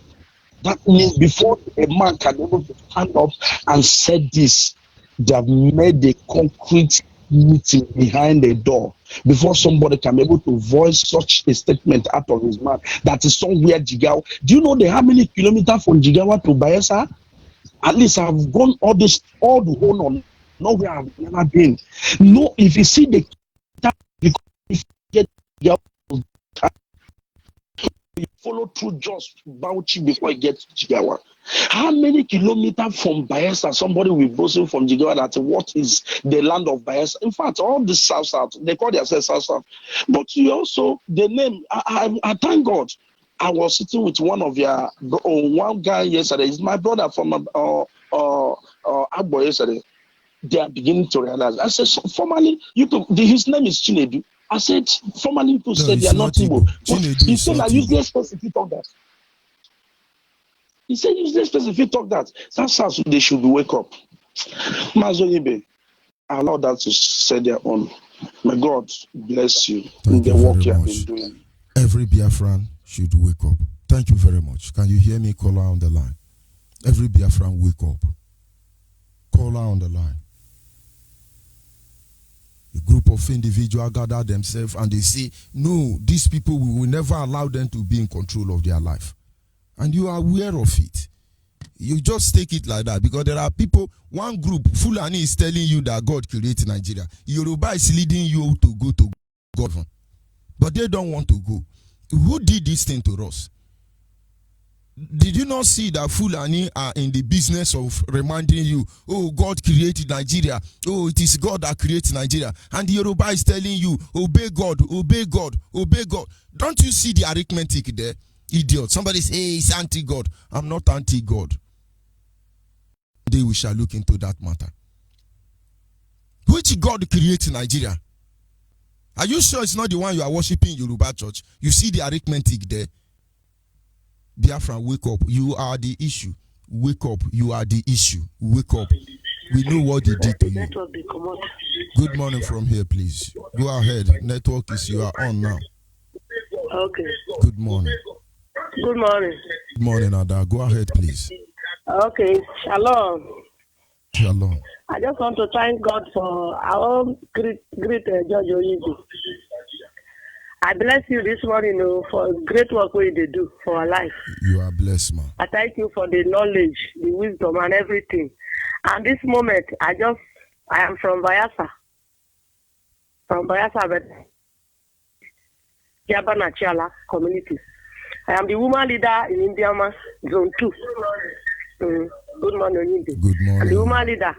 that means before a man can be able to stand up and say this, they have made a concrete meeting behind the door before somebody can be able to voice such a statement out of his mouth. That is somewhere Jigawa. Do you know how many kilometers from Jigawa to Bayelsa? At least I've gone all the whole on. Nowhere I've never been. No, if you see the if you get you follow through just Bauchi before you get to Jigawa. How many kilometers from Bayelsa somebody will boast from Jigawa that what is the land of Bayelsa? In fact, all the south, they call themselves south. But you also, the name, I thank God. I was sitting with one guy yesterday. He's my brother from Agbo yesterday. They are beginning to realize. I said, so formally, his name is Chinedu. I said, formally, people said they are not Igbo. He said that useless person if you talk that. He said useless person if you talk that. That's how they should wake up. Onyibe, allow that to say their own. May God bless you in the work you have been doing. Every Biafran should wake up. Thank you very much. Can you hear me? Caller on the line. Every Biafran wake up. Caller on the line. A group of individuals gather themselves and they say, no, these people, we will never allow them to be in control of their life. And you are aware of it. You just take it like that because there are people, one group, Fulani is telling you that God created Nigeria. Yoruba is leading you to go to govern. But they don't want to go. Who did this thing to us? Did you not see that Fulani are in the business of reminding you, oh, God created Nigeria. Oh, it is God that creates Nigeria. And the Yoruba is telling you, obey God, obey God, obey God. Don't you see the arithmetic there? Idiot. Somebody say, hey, it's anti-God. I'm not anti-God. Today we shall look into that matter. Which God creates Nigeria? Are you sure it's not the one you are worshiping in Yoruba church? You see the arithmetic there? Biafra, wake up. You are the issue. Wake up. You are the issue. Wake up. We know what they did to you. Good morning from here, please. Go ahead. Network is, you are on now. Okay. Good morning. Good morning. Good morning, Ada. Go ahead, please. Okay. Shalom. Shalom. I just want to thank God for our great Judge Onyibe. I bless you this morning for great work we do for our life. You are blessed, man. I thank you for the knowledge, the wisdom, and everything. And this moment, I am from Bayelsa. From Bayelsa, but Jabanachiala community. I am the woman leader in Indiama Zone 2. Good morning, Onyibe. Good morning. I'm the woman leader.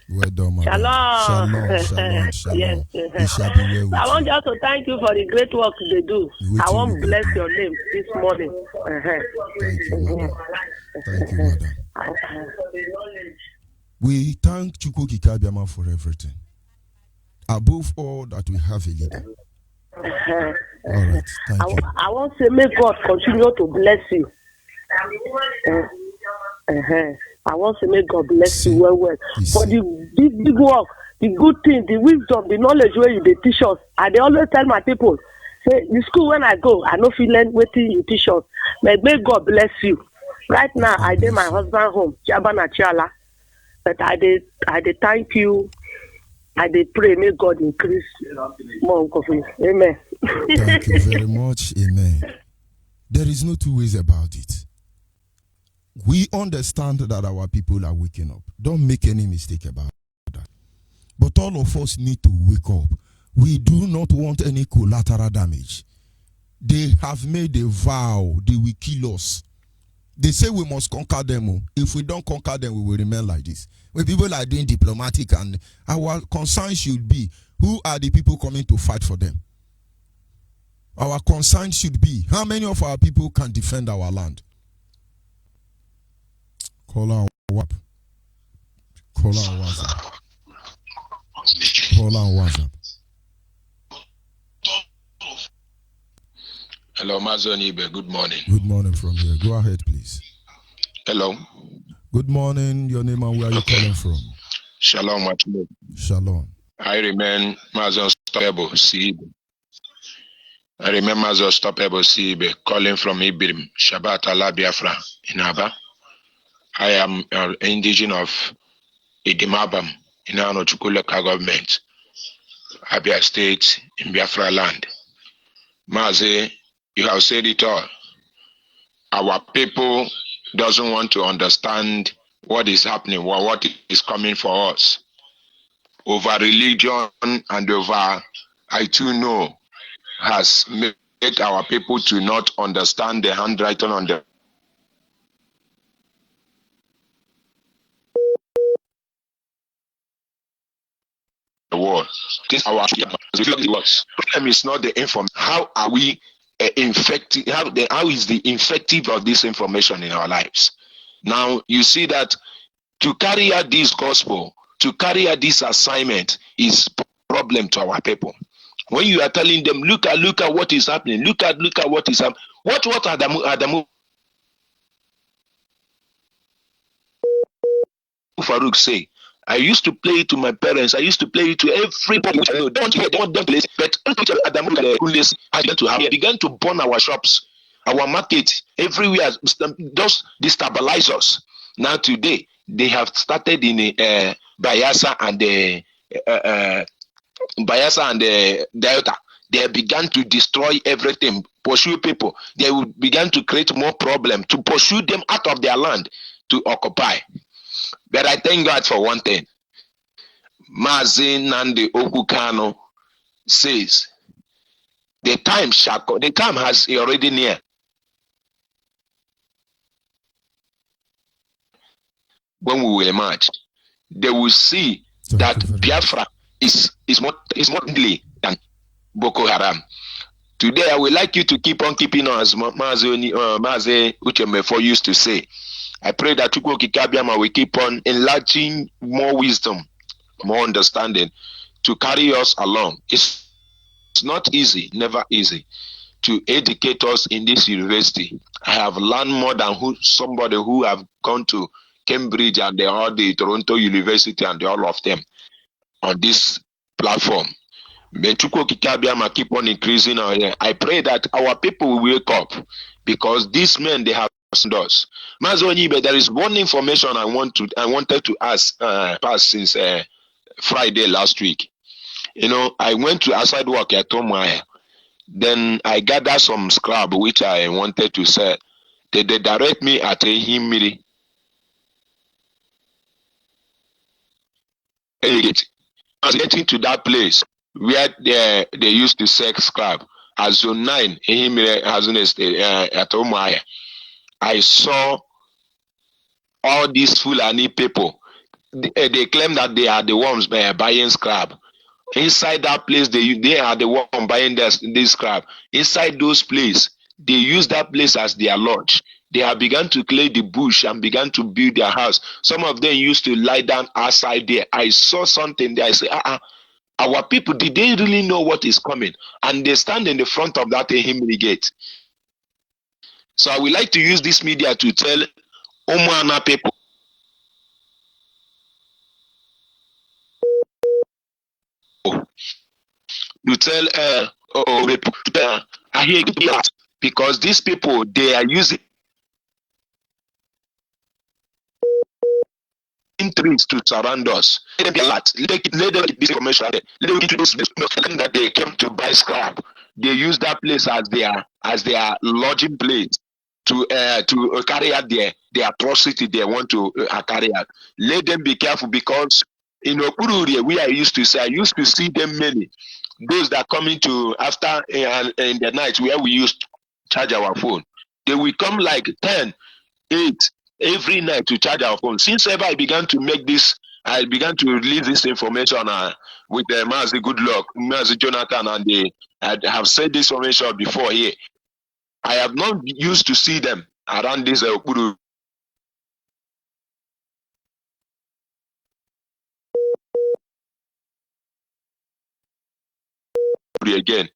Well done, madam. Shalom. Shalom, shalom. Yes. It shall be well with I want you. just to thank you for the great work they do. Wetin I want we to go bless do? your name this morning. Thank you, madam. Thank you, madam. We thank Chukwu Kikabiama for everything. Above all, that we have a leader. All right, thank you. I want to say, may God continue to bless you. I want to make God bless you well. For the big work, the good thing, the wisdom, the knowledge where you they teach us. I they always tell my people, say the school when I go, I no feel learn wetin you teach us. May God bless you. Right now, I did my husband home, Jabana Chiala. But I did thank you. I did pray, may God increase more coffee. Amen. Thank you very much. Amen. There is no two ways about it. We understand that our people are waking up. Don't make any mistake about that. But all of us need to wake up. We do not want any collateral damage. They have made a vow they will kill us. They say we must conquer them. If we don't conquer them, we will remain like this. When people are doing diplomatic, and our concern should be, who are the people coming to fight for them? Our concern should be, how many of our people can defend our land? Call on WhatsApp. Call on WhatsApp. Call on WhatsApp. Hello, Onyibe. Good morning. Good morning from here. Go ahead, please. Hello. Good morning. Your name and where are you calling from? Shalom, Machimo. Shalom. I remain Unstoppable Sibe. I remember Unstoppable Sibe calling from Ibirim, Shabbat Allah Biafra in Aba. I am an indigenous of Idimabam in Anochukuleka government, Abia State in Biafra land. Maze, you have said it all. Our people doesn't want to understand what is happening, what is coming for us. Over religion and over, I too know, has made our people to not understand the handwriting on the wall. This is our words. Problem is not the information. How are we infected? How is the infective of this information in our lives? Now you see that to carry out this gospel, to carry out this assignment is problem to our people. When you are telling them, look at what is happening, look at what is happening. What are the Farouk say? I used to play it to my parents. I used to play it to everybody. I know, don't hear, don't play it. But Adamu began to burn our shops, our market, everywhere. Just destabilize us. Now today they have started in Bayelsa and the Delta. They began to destroy everything, pursue people. They will begin to create more problem to pursue them out of their land to occupy. But I thank God for one thing. Mazi Nandi Okukano says, the time has already near. When we will emerge, they will see that Biafra is more deadly than Boko Haram. Today, I would like you to keep on keeping on, as Mazi Uchemefo used to say. I pray that Chukwu Kikabiama will keep on enlarging more wisdom, more understanding to carry us along. It's not easy, never easy, to educate us in this university. I have learned more than somebody who have gone to Cambridge and all the Toronto University and all of them on this platform. May Chukwu Kikabiama keep on increasing our here. I pray that our people will wake up, because these men, they have us. Onyibe, there is one information I wanted to ask pass since Friday last week. You know, I went to outside work at Tomaya. Then I gathered some scrap which I wanted to sell. They direct me at a Himiri. I was getting to that place where they used to sell scrap. At zone 9, Himiri has at Tomaya. I saw all these Fulani people. they claim that they are the ones buying scrap. Inside that place, they are the one buying this scrap. Inside those places, they use that place as their lodge. They have begun to clear the bush and began to build their house. Some of them used to lie down outside there. I saw something there. I say, our people, did they really know what is coming? And they stand in the front of that Himri gate. So I would like to use this media to tell Omana people, to tell I hear that, because these people, they are using trees to surround us. Let them be alert. Let them get this information. Let them introduce that they came to buy scrap. They use that place as their lodging place to carry out the atrocity they want to carry out. Let them be careful, because in Okururi, where I used to see them many. Those that come into after in the night where we used to charge our phone, they will come like 10, 8 every night to charge our phone. Since ever I began to release this information with Mazi Goodluck, Mazi Jonathan, and they have said this information before here. I have not used to see them around this Okuru again.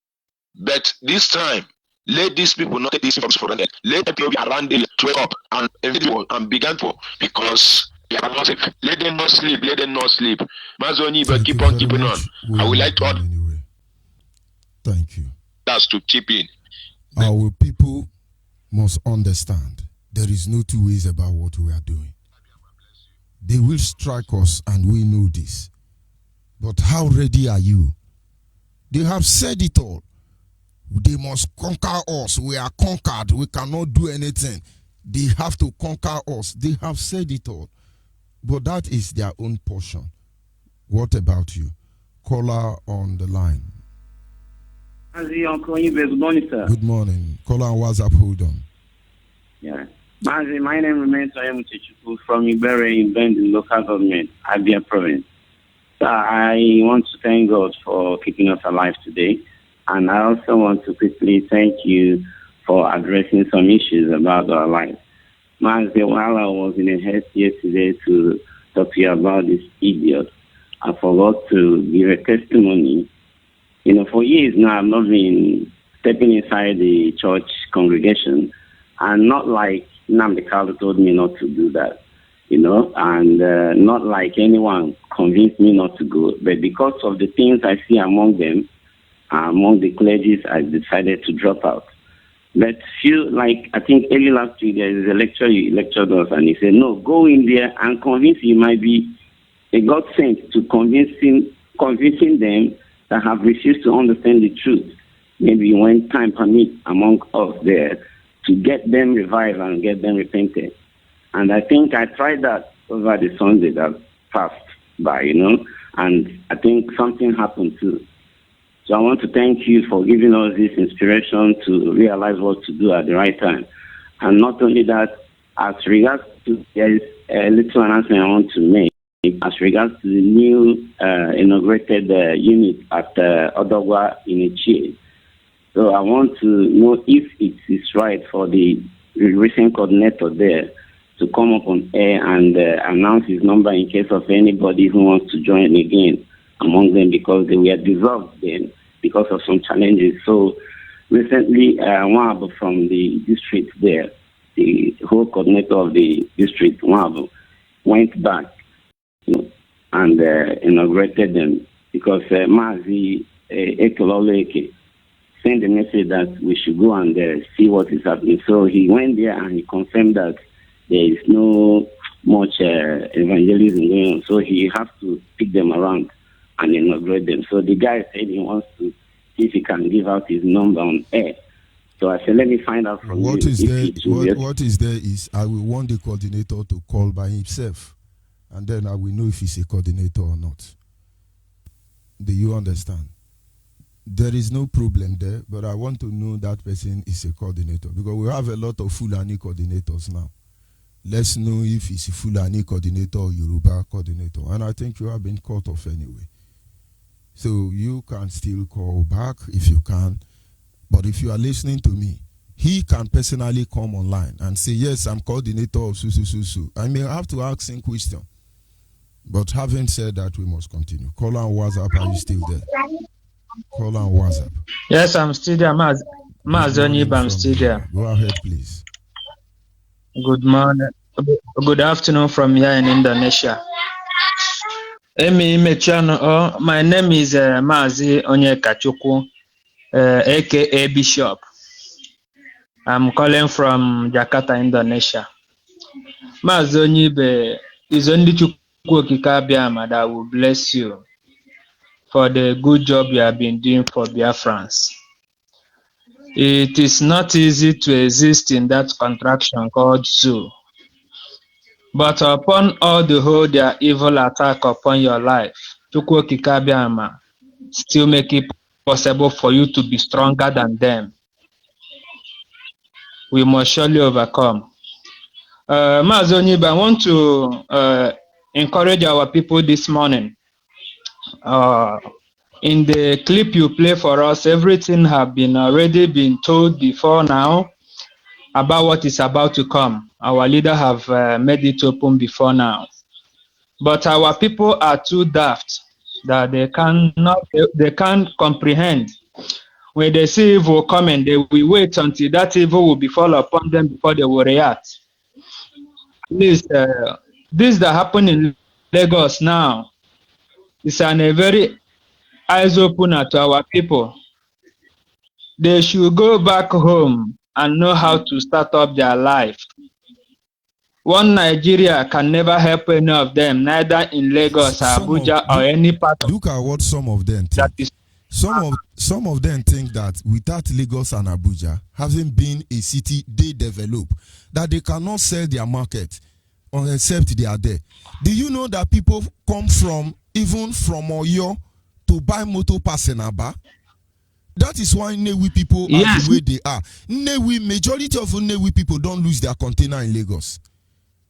But this time, let these people not take this information for granted. Let them be around them to wake up and begin to, because they are not safe. Let them not sleep. Let them not sleep. Mazoni, but keep on keeping on. I would like to order anyway. Thank you. us to keep in. Our people must understand there is no two ways about what we are doing. They will strike us, and we know this. But how ready are you? They have said it all. They must conquer us. We are conquered. We cannot do anything. They have to conquer us. They have said it all. But that is their own portion. What about you? Caller on the line. Uncle Onyibe, good morning, sir. Good morning. Caller on WhatsApp, hold on. Yeah. Mazi, my name remains Onyibe from Ibere in Bending local government, Abia province. So I want to thank God for keeping us alive today. And I also want to quickly thank you for addressing some issues about our life. Mazi, while I was in a haste yesterday to talk to you about this idiot, I forgot to give a testimony. You know, for years now, I've not been stepping inside the church congregation, and not like Nnamdi Kanu told me not to do that, you know, and not like anyone convinced me not to go, but because of the things I see among them, among the clergies, I decided to drop out. But I think early last week, there is a lecture you lectured us, and he said, no, go in there and convince you might be a God sent to convincing them that have refused to understand the truth. Maybe when time permits among us there, to get them revived and get them repented. And I think I tried that over the Sunday that passed by, you know, and I think something happened too. So I want to thank you for giving us this inspiration to realize what to do at the right time. And not only that, as regards to, there is a little announcement I want to make as regards to the new inaugurated unit at Odogwa in Ichie. So I want to know if it is right for the recent coordinator there to come up on air and announce his number in case of anybody who wants to join again among them, because they were dissolved then because of some challenges. So recently, Wab from the district there, the whole coordinator of the district, Wab, went back, you know, and inaugurated them because Mazi Ekololeke sent a message that we should go and see what is happening. So he went there and he confirmed that there is no much evangelism going on. So he has to pick them around and inaugurate them. So the guy said he wants to see if he can give out his number on air. So I said, let me find out from what you. Is there, what is there is I will want the coordinator to call by himself, and then I will know if he's a coordinator or not. Do you understand? There is no problem there, but I want to know that person is a coordinator, because we have a lot of Fulani coordinators now. let's know if he's a Fulani coordinator or Yoruba coordinator. And I think you have been cut off anyway. So you can still call back if you can. But if you are listening to me, he can personally come online and say, yes, I'm coordinator of Susu. I may have to ask him question. But having said that, we must continue. Call on WhatsApp, are you still there? Call on WhatsApp. Yes, I'm still there, Onyibe, I'm still there. Go ahead, please. Good morning. Good afternoon from here in Indonesia. My name is Mazi Onyekachukwu, aka Bishop. I'm calling from Jakarta, Indonesia. Mazi Onyibe is only Chukwu Okike that will bless you for the good job you have been doing for Biafrans. It is not easy to exist in that contraction called zoo. But upon all the whole their evil attack upon your life, Chukwu Okike Abiama still make it possible for you to be stronger than them. We must surely overcome. Mazi Onyibe, I want to encourage our people this morning. In the clip you play for us, everything have been already been told before now about what is about to come. Our leader have made it open before now. But our people are too daft that they can't comprehend. When they see evil coming, they will wait until that evil will befall upon them before they will react. At least this that happened in Lagos now is a very eyes opener to our people. They should go back home and know how to start up their life. One Nigeria can never help any of them, neither in Lagos, Abuja, or any part of. Look at what some of them think. Some of them think that without Lagos and Abuja having been a city they develop, that they cannot sell their market except they are there. Do you know that people come from even from Oyo to buy motor pass in Aba? That is why Nnewi people are the way they are. Majority of Nnewi people don't lose their container in Lagos.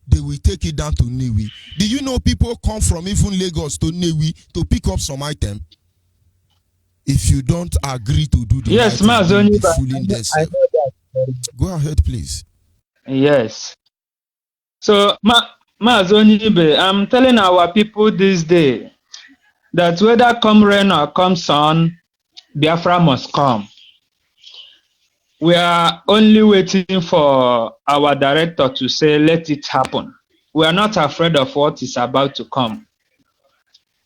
They will take it down to Nnewi. Do you know people come from even Lagos to Nnewi to pick up some item? If you don't agree to do the yes, right thing, you'll be fooling themselves. Go ahead, please. Yes. So, Mazi Onyibe, I'm telling our people this day that whether come rain or come sun, Biafra must come. We are only waiting for our director to say, let it happen. We are not afraid of what is about to come.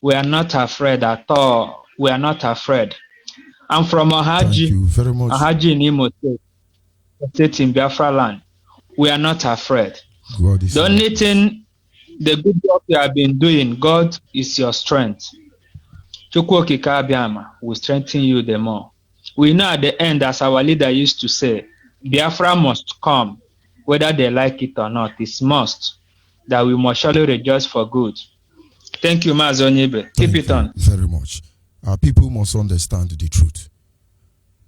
We are not afraid at all. We are not afraid. I'm from Ohaji. Thank you very much. Ohaji in Imo State in Biafra land. We are not afraid. The only thing, the good work you have been doing, God is your strength. Chukwu Okike Abiama will strengthen you the more. We know at the end, as our leader used to say, Biafra must come, whether they like it or not. It's must, that we must surely rejoice for good. Thank you, Mazi Onyibe. Keep it on. Very much. Our people must understand the truth.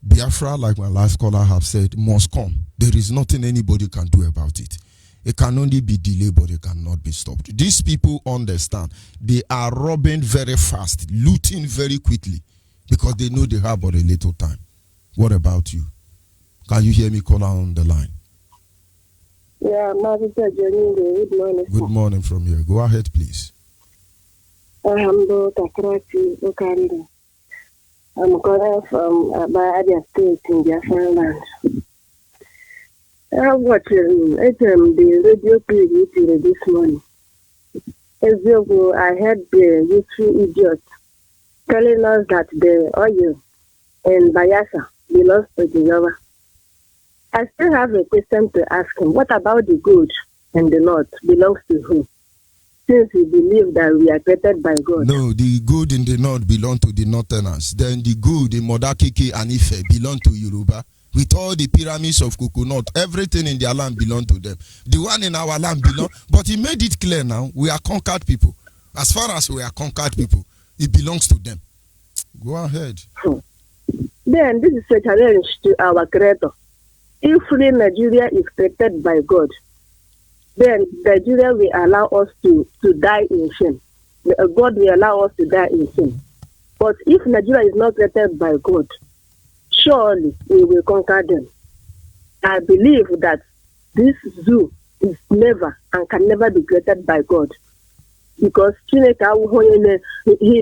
Biafra, like my last caller have said, must come. There is nothing anybody can do about it. It can only be delayed, but it cannot be stopped. These people understand. They are robbing very fast, looting very quickly, because they know they have but a little time. What about you? Can you hear me call on the line? Yeah, good morning. Good morning from here. Go ahead, please. I'm Takrati. I'm calling from Abia State in Biafra land. I watched the radio preview this morning. I heard the useful idiot telling us that the oil in Bayelsa belongs to the Yoruba. I still have a question to ask him. What about the gold in the north belongs to who? Since we believe that we are created by God. No, the gold in the north belong to the northerners. Then the gold in Modakeke and Ife belong to Yoruba. With all the pyramids of coconut, everything in their land belong to them. The one in our land belong, but he made it clear now, we are conquered people. As far as we are conquered people, it belongs to them. Go ahead. Then this is a challenge to our creator. If free Nigeria is created by God, then Nigeria will allow us to die in shame. God will allow us to die in shame. But if Nigeria is not created by God, surely we will conquer them. I believe that this zoo is never and can never be created by God. Because he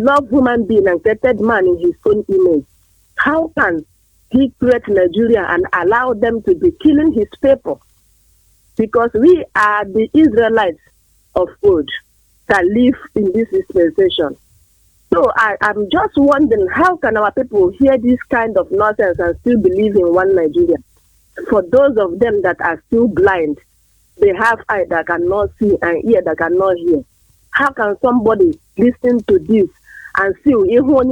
loved human being and created man in his own image. How can he create Nigeria and allow them to be killing his people? Because we are the Israelites of old that live in this dispensation. So I'm just wondering, how can our people hear this kind of nonsense and still believe in one Nigeria? For those of them that are still blind, they have eyes that cannot see and ear that cannot hear. How can somebody listen to this and see this one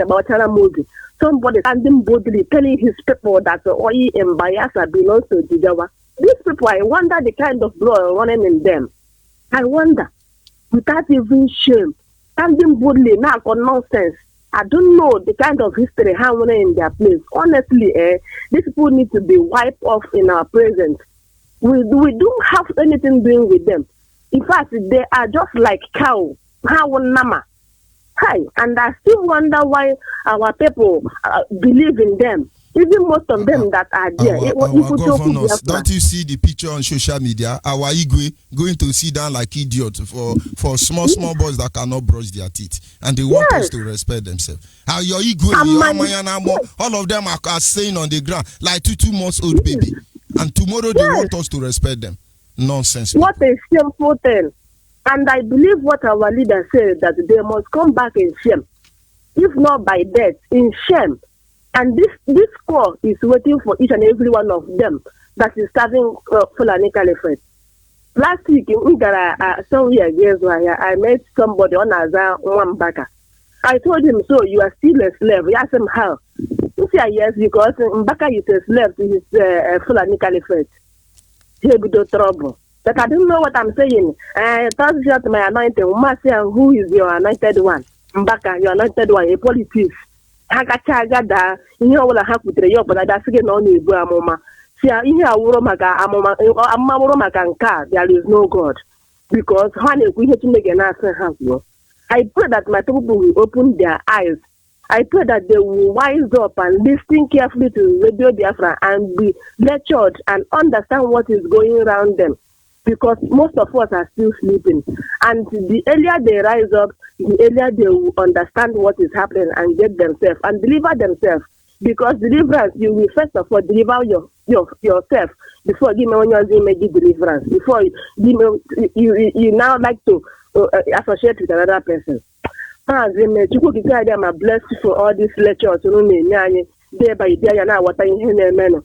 about Charamogi? Somebody standing boldly telling his people that Oyi and Bayelsa belongs to Jigawa. These people, I wonder the kind of blood running in them. I wonder, without even shame, standing boldly now for nonsense. I don't know the kind of history happening in their place. Honestly, these people need to be wiped off in our presence. We don't have anything doing with them. In fact, they are just like cow. Hi, and I still wonder why our people believe in them. Even most of them that are there. Our governors, don't you see the picture on social media? Our Igwe going to sit down like idiots for small boys that cannot brush their teeth. And they want us to respect themselves. How your Igwe, all of them are staying on the ground like 2 months old baby. And tomorrow they want us to respect them. Nonsense. What a shameful thing. And I believe what our leader said, that they must come back in shame. If not by death, in shame. And this call is waiting for each and every one of them that is serving Fulani Caliphate. Last week in Igara, somewhere years I met somebody on Aza Mwambaka. I told him, so you are still a slave. He asked him how. He said yes, because Mbaka is a slave to his Fulani Caliphate. He will do trouble. But I don't know what I'm saying. I thought you my anointed. Who is your anointed one? Mbaka, your anointed one, a politician. Hagada, you know what I have with the yoke, but I forget on you, Mama. See, in here, there is no God. Because, honey, we have to make an answer. I pray that my people will open their eyes. I pray that they will wise up and listen carefully to Radio Biafra and be lectured and understand what is going around them. Because most of us are still sleeping. And the earlier they rise up, the earlier they will understand what is happening and get themselves and deliver themselves. Because deliverance, you will first of all deliver yourself before you give deliverance. Before you now like to associate with another person. I'm blessed for all these lectures. Day by day, now what I hear.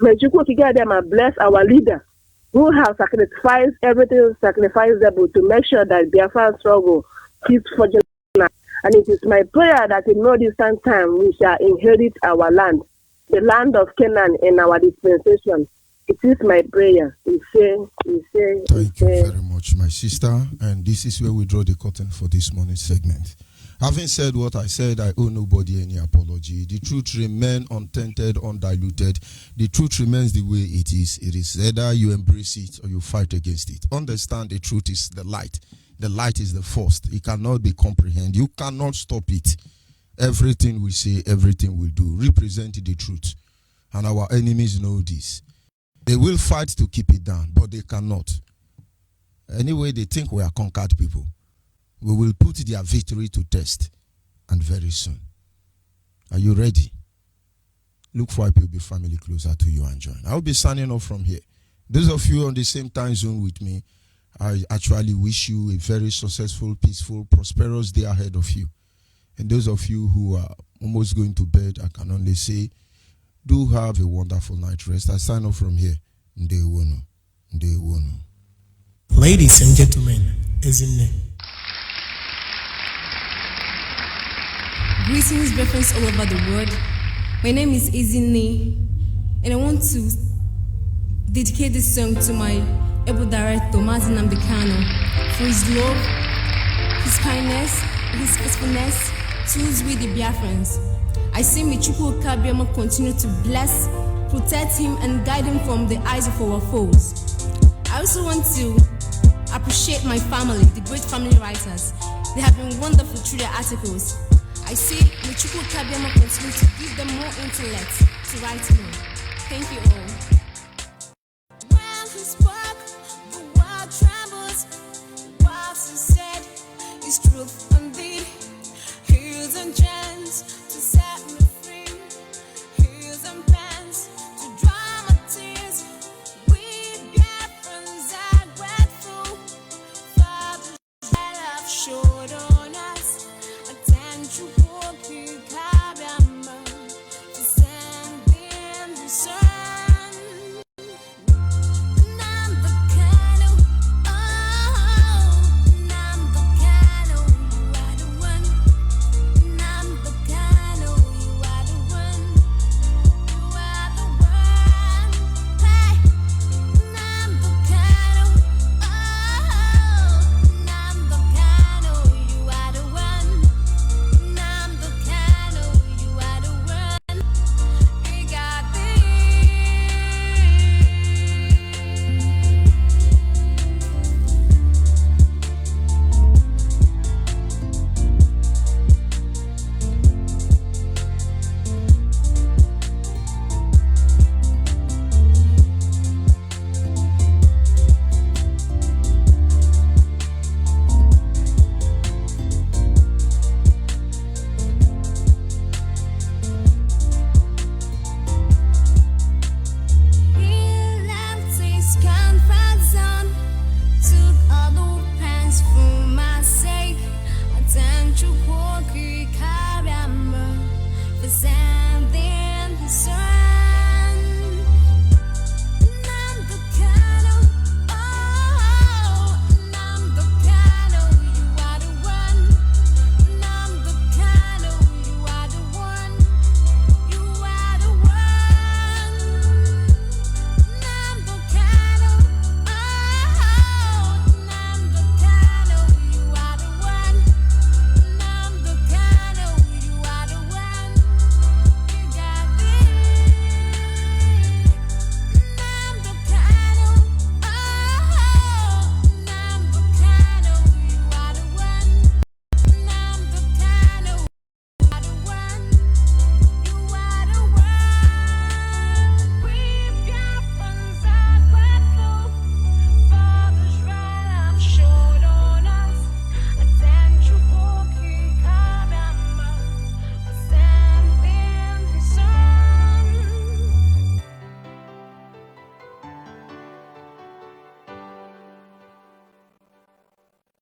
I'm blessed our leader, who have sacrificed everything sacrificable to make sure that Biafra struggle keeps forging. And it is my prayer that in no distant time we shall inherit our land, the land of Canaan in our dispensation. It is my prayer. Thank you very much, my sister. And this is where we draw the curtain for this morning's segment. Having said what I said, I owe nobody any apology. The truth remains untainted, undiluted. The truth remains the way it is. It is either you embrace it or you fight against it. Understand the truth is the light. The light is the first. It cannot be comprehended. You cannot stop it. Everything we say, everything we do, represent the truth. And our enemies know this. They will fight to keep it down, but they cannot. Anyway, they think we are conquered people. We will put their victory to test, and very soon. Are you ready? Look for IPOB family closer to you and join. I'll be signing off from here. Those of you on the same time zone with me, I actually wish you a very successful, peaceful, prosperous day ahead of you. And those of you who are almost going to bed, I can only say, do have a wonderful night rest. I sign off from here. Ndewono. Ladies and gentlemen, Ezinne. Greetings, reference all over the world. My name is Ezinne, and I want to dedicate this song to my able director, Mazin Namdekano, for his love, his kindness, his faithfulness towards we the Biafrans. I say may Chukwu Kabiama continue to bless protect him and guide him from the eyes of our foes. I also want to appreciate my family, the great family writers. They have been wonderful through their articles. I say, may Chukwu Kabiama continue to give them more intellect to write more. Thank you all. When he spoke, the world trembles. What he said is truth indeed. Heels and chants to set me free. Heels and plans to dry my tears. We Biafrans are grateful for the love showed on us. Attention, Chukwu Kabiama, to send in the sun. Chukwu Kabiama, for